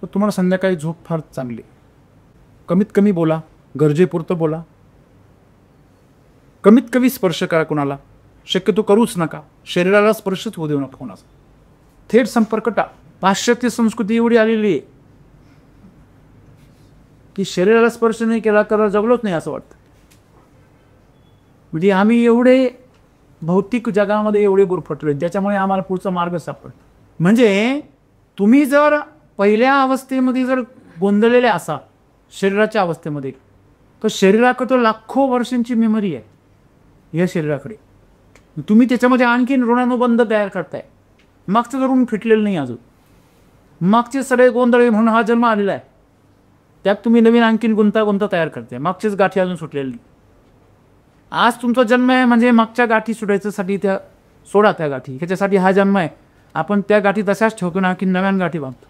तर तुम्हाला संध्याकाळी झोप फार चांगली. कमीत कमी बोला, गरजेपुरतं बोला, कमीत कमी स्पर्श करा कोणाला, शक्यतो करूच नका. शरीराला स्पर्शच होऊ देऊ नका कोणाचा. थेट संपर्क टाळा. पाश्चात्य संस्कृती एवढी आलेली आहे की शरीराला स्पर्श नाही केला तर जगलोच नाही असं वाटतं. म्हणजे आम्ही एवढे भौतिक जगामध्ये एवढे गुरफटले, त्याच्यामुळे आम्हाला पुढचा मार्ग सापडतो. म्हणजे तुम्ही जर पहिल्या अवस्थेमध्ये जर गोंधळलेले असाल शरीराच्या अवस्थेमध्ये, तर शरीराकडे तो लाखो वर्षांची मेमरी आहे या शरीराकडे. तुम्ही त्याच्यामध्ये आणखीन ऋणानुबंध तयार करताय. मागचं जर ऋण फिटलेलं नाही अजून, मागचे सगळे गोंधळ म्हणून हा जन्म आलेला आहे, त्यात तुम्ही नवीन आणखीन गुंतागुंत तयार करताय. मागचेच गाठी अजून सुटलेली नाही. आज तुमचा जन्म आहे म्हणजे मागच्या गाठी सुटायच्यासाठी त्या सोडा त्या गाठी, ह्याच्यासाठी हा जन्म आहे. आपण त्या गाठी तशाच ठेवतो ना, की नव्यान गाठी बांधतो.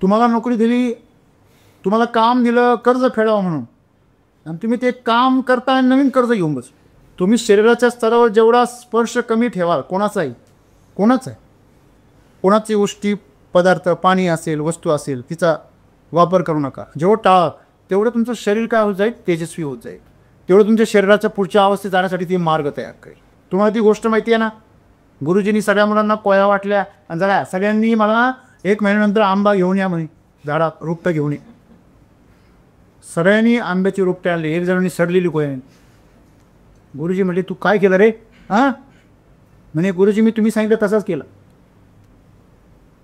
तुम्हाला नोकरी दिली, तुम्हाला काम दिलं कर्ज फेडावं म्हणून, आणि तुम्ही ते काम करता आणि नवीन कर्ज घेऊन बस. तुम्ही शरीराच्या स्तरावर जेवढा स्पर्श कमी ठेवाल कोणाचाही, कोणाची गोष्टी, पदार्थ, पाणी असेल, वस्तू असेल, तिचा वापर करू नका. जेवढं टाळा तेवढं तुमचं शरीर काय होत जाईल, तेजस्वी होत जाईल. तेवढं तुमच्या शरीराच्या पुढच्या अवस्थेत जाण्यासाठी ती मार्ग तयार करेल. तुम्हाला ती गोष्ट माहिती आहे ना, गुरुजींनी सगळ्या मुलांना पोळ्या वाटल्या आणि जरा सगळ्यांनी मला 1 महिन्यानंतर आंबा घेऊन या म्हणे, झाडात रोपटं घेऊन ये. सगळ्यांनी आंब्याची रोपटे आणली, एक जणांनी सडलेली कोय. गुरुजी म्हणले, तू काय केलं रे? हां म्हणे, गुरुजी मी तुम्ही सांगितलं तसंच केलं.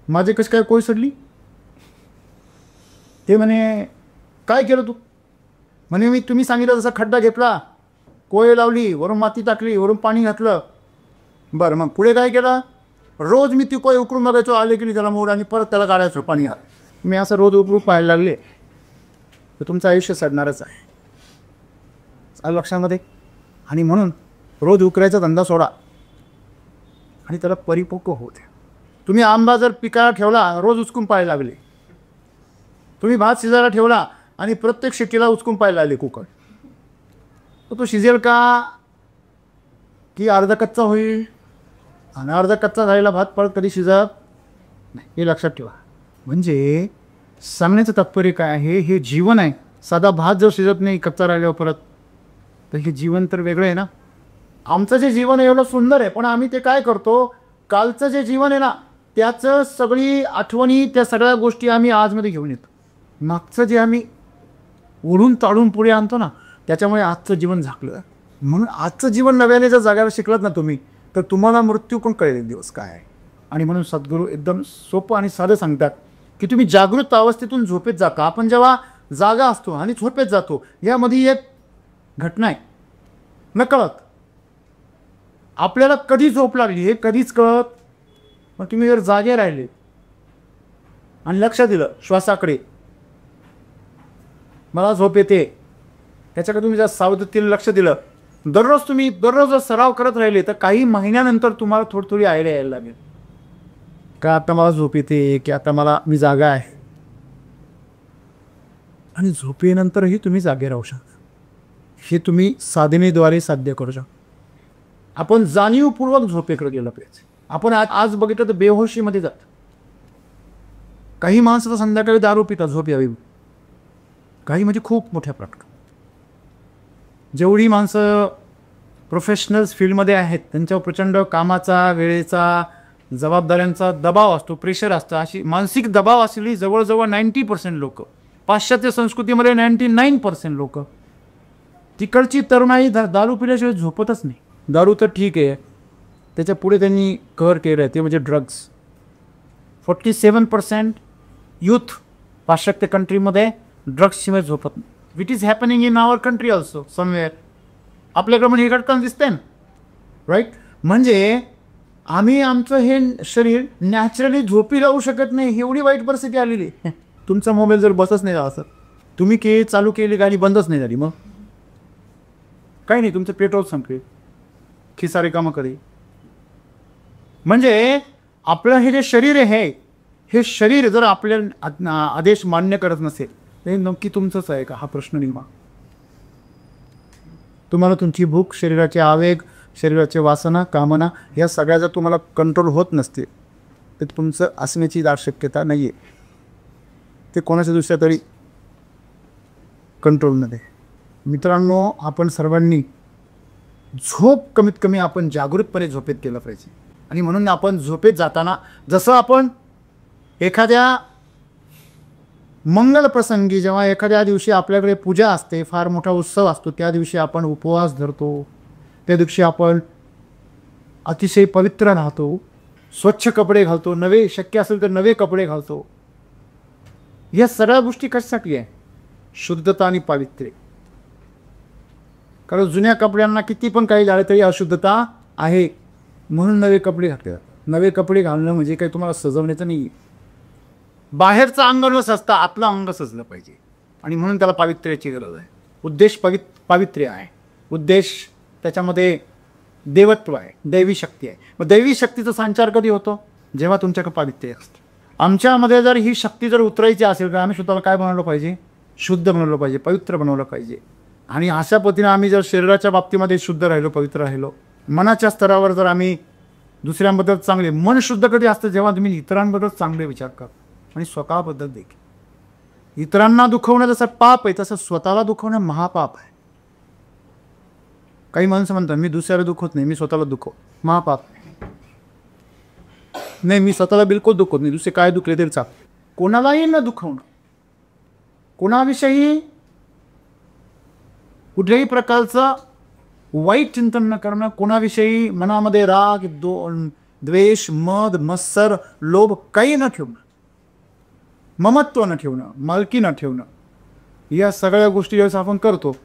माझे कसं काय कोय सडली? ते म्हणे, काय केलं तू? म्हणे, मी तुम्ही सांगितलं तसा खड्डा घेतला, कोय लावली, वरून माती टाकली, वरून पाणी घातलं. बरं, मग पुढे काय केलं? रोज मी ती कोय उकरून बघायचो, आले की त्याला मोड, आणि परत त्याला काढायचो पाणी घाल. मी असं रोज उकरून पाहायला लागले तर तुमचं आयुष्य सडणारच आहे. आलं लक्षामध्ये? आणि म्हणून रोज उकरायचा धंदा सोडा आणि त्याला परिपक्व होऊ द्या. तुम्ही आंबा जर पिकाला ठेवला, रोज उचकून पाहायला लागले. तुम्ही भात शिजायला ठेवला आणि प्रत्येक शिट्टीला उचकून पाहायला लागले कुकर. तर तो शिजेल का की अर्धा कच्चा होईल, आणि अर्धा कच्चा झालेला भात परत कधी शिजत नाही, हे लक्षात ठेवा. म्हणजे सांगण्याचं तात्पर्य काय आहे, हे जीवन आहे. साधा भात जर शिजत नाही कच्चा राहिल्यावर परत, तर हे जीवन तर वेगळं आहे ना. आमचं जे जीवन आहे एवढं सुंदर आहे, पण आम्ही ते काय करतो, कालचं जे जीवन आहे ना त्याचं सगळी आठवणी, त्या सगळ्या गोष्टी आम्ही आजमध्ये घेऊन येतो. मागचं जे आम्ही ओढून ताडून पुढे आणतो ना, त्याच्यामुळे आजचं जीवन झाकलं. म्हणून आजचं जीवन नव्याने जर जगायला शिकलात ना तुम्ही, तर तुम्हाला मृत्यू पण कळेल एक दिवस काय आहे. आणि म्हणून सद्गुरू एकदम सोपं आणि साधं सांगतात की तुम्ही जागृत अवस्थेतून झोपेत जाता. आपण जेव्हा जागा असतो आणि झोपेत जातो, यामध्ये एक घटना आहे नकळत. आपल्याला कधी झोप लागली हे कधीच कळत. मग तुम्ही जर जागे राहिले आणि लक्ष दिलं श्वासाकडे, मला झोप येते, त्याच्याकडे तुम्ही जर सावधतेने लक्ष दिलं, दररोज जर सराव करत राहिले, तर काही महिन्यानंतर तुम्हाला थोडी थोडी आयडिया यायला लागेल का आता मला झोप येते, की आता मी जागा आहे. आणि झोपेनंतरही तुम्ही जागे राहू शकता. हे तुम्ही साधनेद्वारे साध्य करू शकता. आपण जाणीवपूर्वक झोपेकडे गेलं पाहिजे. आपण आज बघितलं तर बेहोशीमध्ये जात. काही माणसं तर संध्याकाळी दारू पितात झोप यावी, काही म्हणजे खूप मोठ्या प्रमाणात. जेवढी माणसं प्रोफेशनल्स फील्डमध्ये आहेत त्यांच्यावर प्रचंड कामाचा, वेळेचा, जबाबदाऱ्यांचा दबाव असतो, प्रेशर असतं. अशी मानसिक दबाव असलेली जवळजवळ 90% लोक, पाश्चात्य संस्कृतीमध्ये 99% लोक, तिकडची तरुणाई दारू पिल्याशिवाय झोपतच नाही. दारू तर ठीक आहे, त्याच्या पुढे त्यांनी कहर केलं आहे ते म्हणजे ड्रग्स. 47% यूथ पाश्चात्य कंट्रीमध्ये ड्रग्सशिवाय झोपत नाही. What is happening in our country also somewhere. आपल्याकडे म्हणजे हे घडताना दिसतंय ना, राईट. म्हणजे आम्ही आमचं हे शरीर नॅचरली झोपी राहू शकत नाही, एवढी वाईट परिस्थिती आलेली. तुमचा मोबाईल जर बसच नाही असं, तुम्ही चालू केली गाडी बंदच नाही झाली, मग काही नाही, तुमचं पेट्रोल संपले, खिसा रिकामा कधी. म्हणजे आपलं हे जे शरीर आहे, हे शरीर जर आपल्या आदेश मान्य करत नसेल, ते नक्की तुमचंच आहे का हा प्रश्न निर्माण. तुम्हाला तुमची भूक, शरीराचे आवेग, शरीराचे वासना, कामना या सगळ्या जर तुम्हाला कंट्रोल होत नसते, तर तुमचं असण्याची दाट शक्यता नाही आहे. ते कोणाच्या दुसऱ्या तरी कंट्रोलमध्ये. मित्रांनो, आपण सर्वांनी झोप कमीत कमी आपण जागृतपणे झोपेत केलं पाहिजे. आणि म्हणून आपण झोपेत जाताना जसं आपण एखाद्या मंगल प्रसंगी, जेव्हा एखाद्या दिवशी आपल्याकडे पूजा असते, फार मोठा उत्सव असतो, त्या दिवशी आपण उपवास धरतो, त्या दिवशी आपण अतिशय पवित्र राहतो, स्वच्छ कपडे घालतो, नवे शक्य असेल तर नवे कपडे घालतो. या सगळ्या गोष्टी कशासाठी आहे? शुद्धता आणि पावित्र्य. कारण जुन्या कपड्यांना किती पण काही झालं तरी अशुद्धता आहे, म्हणून नवे कपडे घालतात. नवे कपडे घालणं म्हणजे काही तुम्हाला सजवण्याचं नाही, बाहेरचं अंग न सजता आतलं अंग सजलं पाहिजे. आणि म्हणून त्याला पावित्र्याची गरज आहे. उद्देश पावित्र्य आहे. उद्देश त्याच्यामध्ये देवत्व आहे, दैवी शक्ती आहे. मग दैवी शक्तीचा संचार कधी होतो? जेव्हा तुमच्याकडे पावित्र्य असतं. आमच्यामध्ये जर ही शक्ती जर उतरायची असेल तर आम्ही स्वतःला काय बनवलं पाहिजे? शुद्ध बनवलं पाहिजे, पवित्र बनवलं पाहिजे. आणि अशा पद्धतीने आम्ही जर शरीराच्या बाबतीमध्ये शुद्ध राहिलो, पवित्र राहिलो, मनाच्या स्तरावर जर आम्ही दुसऱ्यांबद्दल चांगले, मन शुद्ध कधी असतं? जेव्हा तुम्ही इतरांबद्दल चांगले विचार करता आणि स्वतःबद्दल देखील. इतरांना दुखवणं जसं पाप आहे, तसं स्वतःला दुखवणं महापाप आहे. काही माणसं म्हणतात मी दुसऱ्याला दुखवत नाही, मी स्वतःला दुखव, महापाप नाही. मी स्वतःला बिलकुल दुखवत नाही, दुसरे काय दुखले तरी चाल. कोणालाही न दुखवणं, कोणाविषयी कुठल्याही प्रकारचं वाईट चिंतन न करणं, कोणाविषयी मनामध्ये राग, द्वेष, मद, मत्सर, लोभ काही न ठेवणं, ममत्व न ठेवणं, मालकी न ठेवणं. या सगळ्या गोष्टी जेव्हा आपण करतो,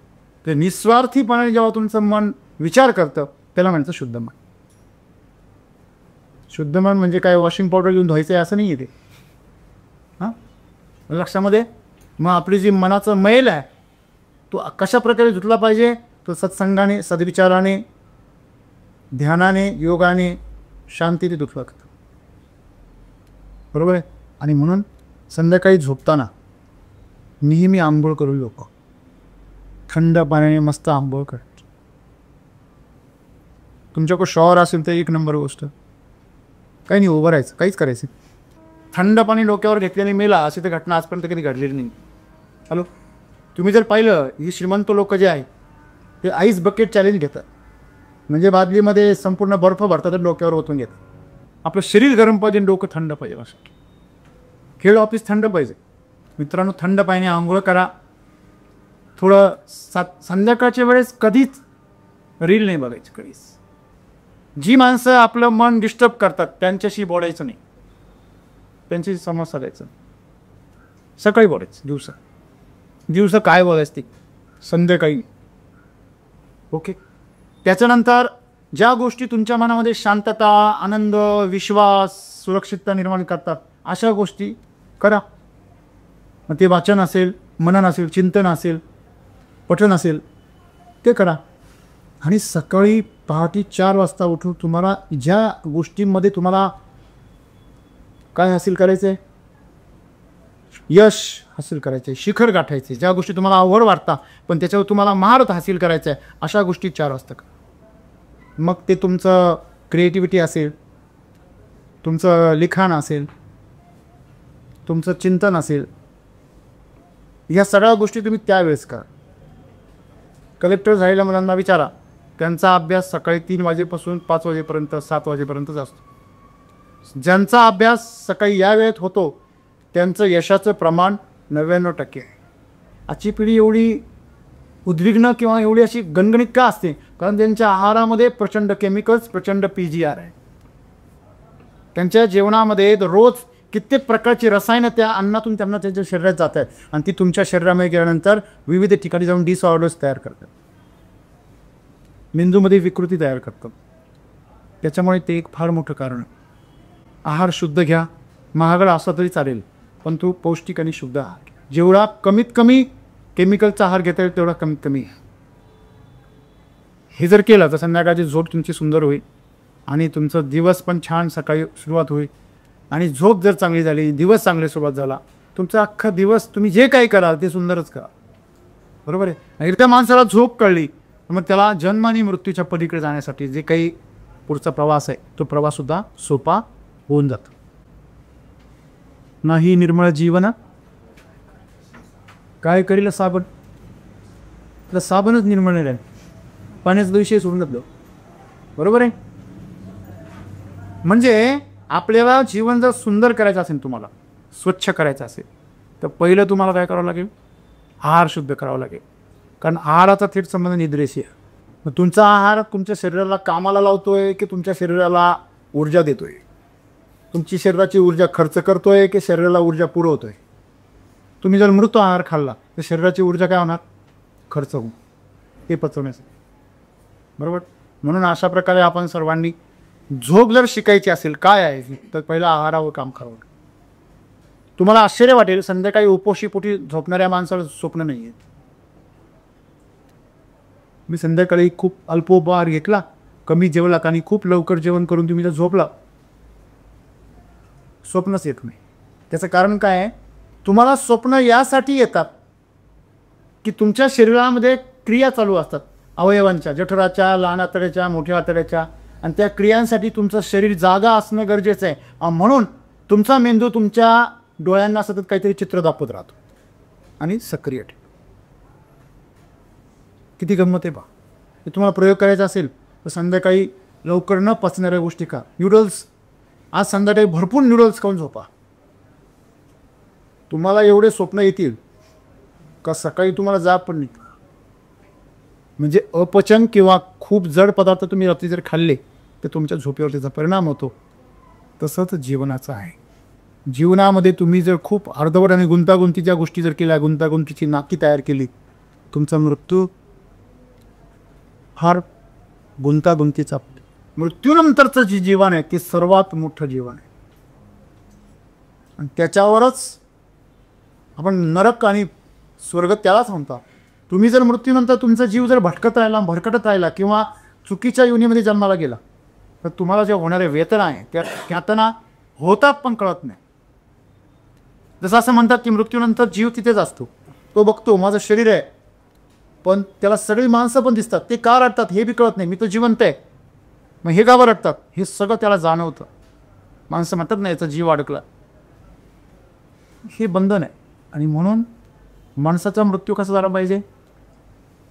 ते निस्वार्थीपणे जेव्हा तुमचं मन विचार करतं, त्याला म्हणायचं शुद्ध मन. शुद्ध मन म्हणजे काय वॉशिंग पावडर घेऊन धुवायचं आहे असं नाही आहे ते. हां, लक्षामध्ये. मग आपली जी मनाचं मैल आहे तो कशा प्रकारे धुतला पाहिजे? तो सत्संगाने, सद्विचाराने, ध्यानाने, योगाने, शांतीने धुतला जातो. बरोबर आहे. आणि म्हणून संध्याकाळी झोपताना नेहमी आंघोळ करू लोक, थंड पाण्याने मस्त आंघोळ करतात. तुमच्याकडे शॉवर असेल तर एक नंबर गोष्ट. काही नाही, उभं राहायचं, काहीच करायचं. थंड पाणी डोक्यावर घेतल्याने मेला अशी तर घटना आजपर्यंत कधी घडलेली नाही. हॅलो, तुम्ही जर पाहिलं ही श्रीमंत लोक जे आहे ते आईस बकेट चॅलेंज घेतात. म्हणजे बादलीमध्ये संपूर्ण बर्फ भरतात आणि डोक्यावर ओतून घेतात. आपलं शरीर गरम पाहिजे, डोकं थंड पाहिजे. असं खेळ ऑफिस थंड पाहिजे. मित्रांनो, थंड पाण्याने आंघोळ करा. थोडं संध्याकाळच्या वेळेस कधीच रील नाही बघायची. कधीच जी माणसं आपलं मन डिस्टर्ब करतात त्यांच्याशी बोलायचं नाही, त्यांच्याशी संवाद साधायचं. सकाळी बोलायचं, दिवसा काय बोलायचं ते संध्याकाळी. ओके. त्याच्यानंतर ज्या गोष्टी तुमच्या मनामध्ये शांतता, आनंद, विश्वास, सुरक्षितता निर्माण करतात अशा गोष्टी करा. मग ते वाचन असेल, मनन असेल, चिंतन असेल, पठण असेल, ते करा. आणि सकाळी पहाटे 4 वाजता उठून तुम्हाला ज्या गोष्टींमध्ये तुम्हाला काय हासिल करायचं आहे, यश हासिल करायचं आहे, शिखर गाठायचे, ज्या गोष्टी तुम्हाला आवड वाटतात पण त्याच्यावर तुम्हाला महारत हासिल करायचं आहे, अशा गोष्टी 4 वाजता करा. मग ते तुमचं क्रिएटिव्हिटी असेल, तुमचं लिखाण असेल, तुमचं चिंतन असेल, ह्या सगळ्या गोष्टी तुम्ही त्यावेळेस करा. कलेक्टर झालेल्या मुलांना विचारा, त्यांचा अभ्यास सकाळी 3 वाजेपासून 5 वाजेपर्यंत, 7 वाजेपर्यंतच असतो. ज्यांचा अभ्यास सकाळी या वेळेत होतो त्यांचं यशाचं प्रमाण 99% आहे. आजची पिढी एवढी उद्विग्न किंवा एवढी अशी गणगणित का असते? कारण त्यांच्या आहारामध्ये प्रचंड केमिकल्स, प्रचंड PGR आहे. त्यांच्या जेवणामध्ये रोज कित्येक प्रकारची रसायनं त्या अन्नातून त्यांना त्यांच्या शरीरात जात आहेत आणि ती तुमच्या शरीरामध्ये गेल्यानंतर विविध ठिकाणी जाऊन डिसऑर्डर्स तयार करतात, मेंदूमध्ये विकृती तयार करतात. त्याच्यामुळे ते एक फार मोठं कारण आहे. आहार शुद्ध घ्या, महागडा असला तरी चालेल पण तो पौष्टिक आणि शुद्ध आहार घ्या. जेवढा कमीत कमी केमिकलचा आहार घेता येईल तेवढा कमीत कमी. हे जर केलं तर संध्याकाळची झोप तुमची सुंदर होईल आणि तुमचा दिवस पण छान सकाळी सुरुवात होईल. आणि झोप जर चांगली झाली, दिवस चांगली सुरुवात झाला, तुमचा अख्खा दिवस तुम्ही जे काही कराल ते सुंदरच करा. बरोबर आहे. आणि त्या माणसाला झोप कळली मग त्याला जन्म आणि मृत्यूच्या पलीकडे जाण्यासाठी जे काही पुढचा प्रवास आहे तो प्रवाससुद्धा सोपा होऊन जातो. नाही निर्मळ जीवन काय करील साबण, तर साबणच निर्मळ नाही राहील, पाण्याचा विषय सोडून जातो. बरोबर आहे. म्हणजे आपल्याला जीवन जर सुंदर करायचं असेल, तुम्हाला स्वच्छ करायचं असेल तर पहिलं तुम्हाला काय करावं लागेल? आहार शुद्ध करावा लागेल. कारण आहाराचा थेट संबंध निद्रेशी आहे. मग तुमचा आहार तुमच्या शरीराला कामाला लावतोय की तुमच्या शरीराला ऊर्जा देतोय? तुमची शरीराची ऊर्जा खर्च करतोय की शरीराला ऊर्जा पुरवतोय? तुम्ही जर मृत आहार खाल्ला तर शरीराची ऊर्जा काय होणार? खर्च होऊन हे पचवण्यासाठी. बरोबर. म्हणून अशा प्रकारे आपण सर्वांनी झोप जर शिकायची असेल काय आहे तर पहिलं आहारावर काम करावं. तुम्हाला आश्चर्य वाटेल, संध्याकाळी उपोषीपोटी झोपणाऱ्या माणसाला स्वप्न नाही आहे. मी संध्याकाळी खूप अल्पोपहार घेतला, कमी जेवलात आणि खूप लवकर जेवण करून तुम्ही जर झोपला, स्वप्नच येत नाही. त्याचं कारण काय आहे? तुम्हाला स्वप्न यासाठी येतात की तुमच्या शरीरामध्ये क्रिया चालू असतात अवयवांच्या, जठराच्या, लहान आतड्याच्या, मोठ्या आतड्याच्या, आणि त्या क्रियांसाठी तुमचं शरीर जागा असणं गरजेचं आहे. म्हणून तुमचा मेंदू तुमच्या डोळ्यांना सतत काहीतरी चित्र दाखवत राहतो आणि सक्रिय ठेवतो. किती गंमत आहे पहा. हे तुम्हाला प्रयोग करायचा असेल तर संध्याकाळी लवकर न पचणाऱ्या गोष्टी खा. न्यूडल्स, आज संध्याकाळी भरपूर न्यूडल्स खाऊन झोपा. तुम्हाला एवढे स्वप्न येतील का सकाळी तुम्हाला जाग पण नाही. म्हणजे अपचन किंवा खूप जड पदार्थ तुम्ही रात्री जर खाल्ले तर तुमच्या झोपेवर त्याचा परिणाम होतो. तसंच जीवनाचं आहे. जीवनामध्ये तुम्ही जर खूप अर्धवट आणि गुंतागुंतीच्या गोष्टी जर केल्या, गुंतागुंतीची नाकी तयार केली, तुमचा मृत्यू फार गुंतागुंतीचा. मृत्यूनंतरचं जे जीवन आहे ते सर्वात मोठं जीवन आहे आणि त्याच्यावरच आपण नरक आणि स्वर्ग त्यालाच म्हणतो. तुम्ही जर मृत्यूनंतर तुमचा जीव जर भटकत राहिला, भरकटत राहिला किंवा चुकीच्या योनीमध्ये जन्माला गेला तर तुम्हाला जे होणारे वेदना आहे त्या यातना होतात पण कळत नाही. जसं असं म्हणतात की मृत्यूनंतर जीव तिथेच असतो, तो बघतो माझं शरीर आहे पण त्याला सगळी माणसं पण दिसतात, ते का रडतात हे बी कळत नाही, मी तो जिवंत आहे. मग हे का बरं वाटतात? हे सगळं त्याला जाणवतं. माणसं म्हणतात ना याचा जीव अडकला. हे बंधन आहे. आणि म्हणून माणसाचा मृत्यू कसा झाला पाहिजे?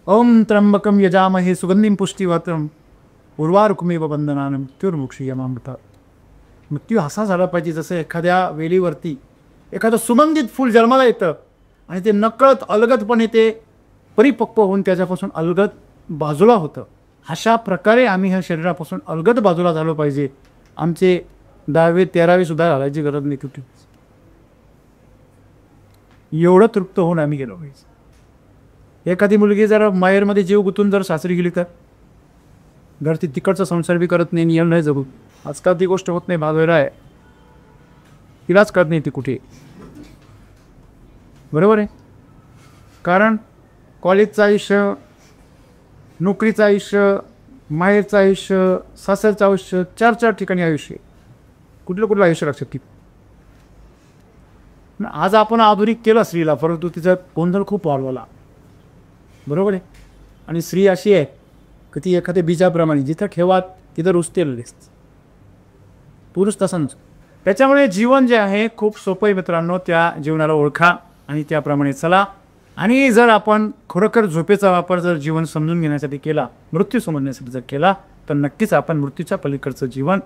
ओम त्र्यंबकम यजामहे सुगंधिम पुष्टिवर्धनम उर्वारुकमेव बंधनानं मृत्युर्मुक्षीयमामृता. मृत्यू असा झाला पाहिजे जसं एखाद्या वेलीवरती एखादं सुगंधित फूल जन्माला येतं आणि ते नकळत अलगदपणे ते परिपक्व होऊन त्याच्यापासून अलगद बाजूला होतं. अशा प्रकारे आम्ही ह्या शरीरापासून अलगद बाजूला झालो पाहिजे. आमचे 10वे 13वे सुद्धा घालायची गरज नाही कुठे. एवढं तृप्त होऊन आम्ही गेलो पाहिजे. एखादी मुलगी जर माहेरमध्ये जीव गुंतून जर सासरी गेली तर घर ती तिकडचा संसार बी करत नाही, नियम नाही जगू. आजकाल ती गोष्ट होत नाही. भागवेरा आहे, तिलाच कळत नाही ती कुठे. बरोबर आहे. कारण कॉलेजचं आयुष्य, नोकरीचं आयुष्य, माहेरचं आयुष्य, सासरचं आयुष्य, 4 ठिकाणी आयुष्य. कुठलं आयुष्य लक्षात की आज आपण आधुनिक केलं स्त्रीला, परंतु तिचा गोंधळ खूप वाढवला. बरोबर आहे. आणि स्त्री अशी आहे की ती एखाद्या बीजाप्रमाणे जिथं ठेवा तिथं रुजतेल दिसतं. पुरुष तसा नसतो. त्याच्यामुळे जीवन जे आहे खूप सोपं आहे मित्रांनो. त्या जीवनाला ओळखा आणि त्याप्रमाणे चला. आणि जर आपण खरोखर झोपेचा वापर जर जीवन समजून घेण्यासाठी केला, मृत्यू समजण्यासाठी जर केला, तर नक्कीच आपण मृत्यूच्या पलीकडचं जीवन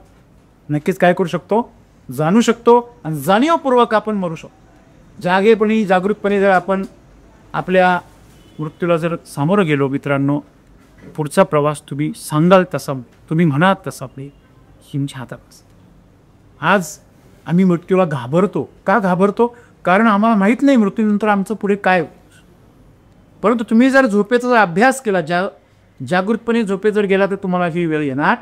नक्कीच काय करू शकतो? जाणू शकतो. आणि जाणीवपूर्वक आपण मरू शकतो. जागेपणी जागरूकपणे जर आपण आपल्या मृत्यूला जर सामोरं गेलो मित्रांनो, पुढचा प्रवास तुम्ही सांगाल तसा, तुम्ही म्हणाल तसा आपली हिमच्या हातात. आज आम्ही मृत्यूला घाबरतो. का घाबरतो? कारण आम्हाला माहीत नाही मृत्यूनंतर आमचं पुढे काय. परंतु तुम्ही जर झोपेचा अभ्यास केला, जागरूकपणे झोपे जर गेला तर तुम्हाला ही वेळ येणार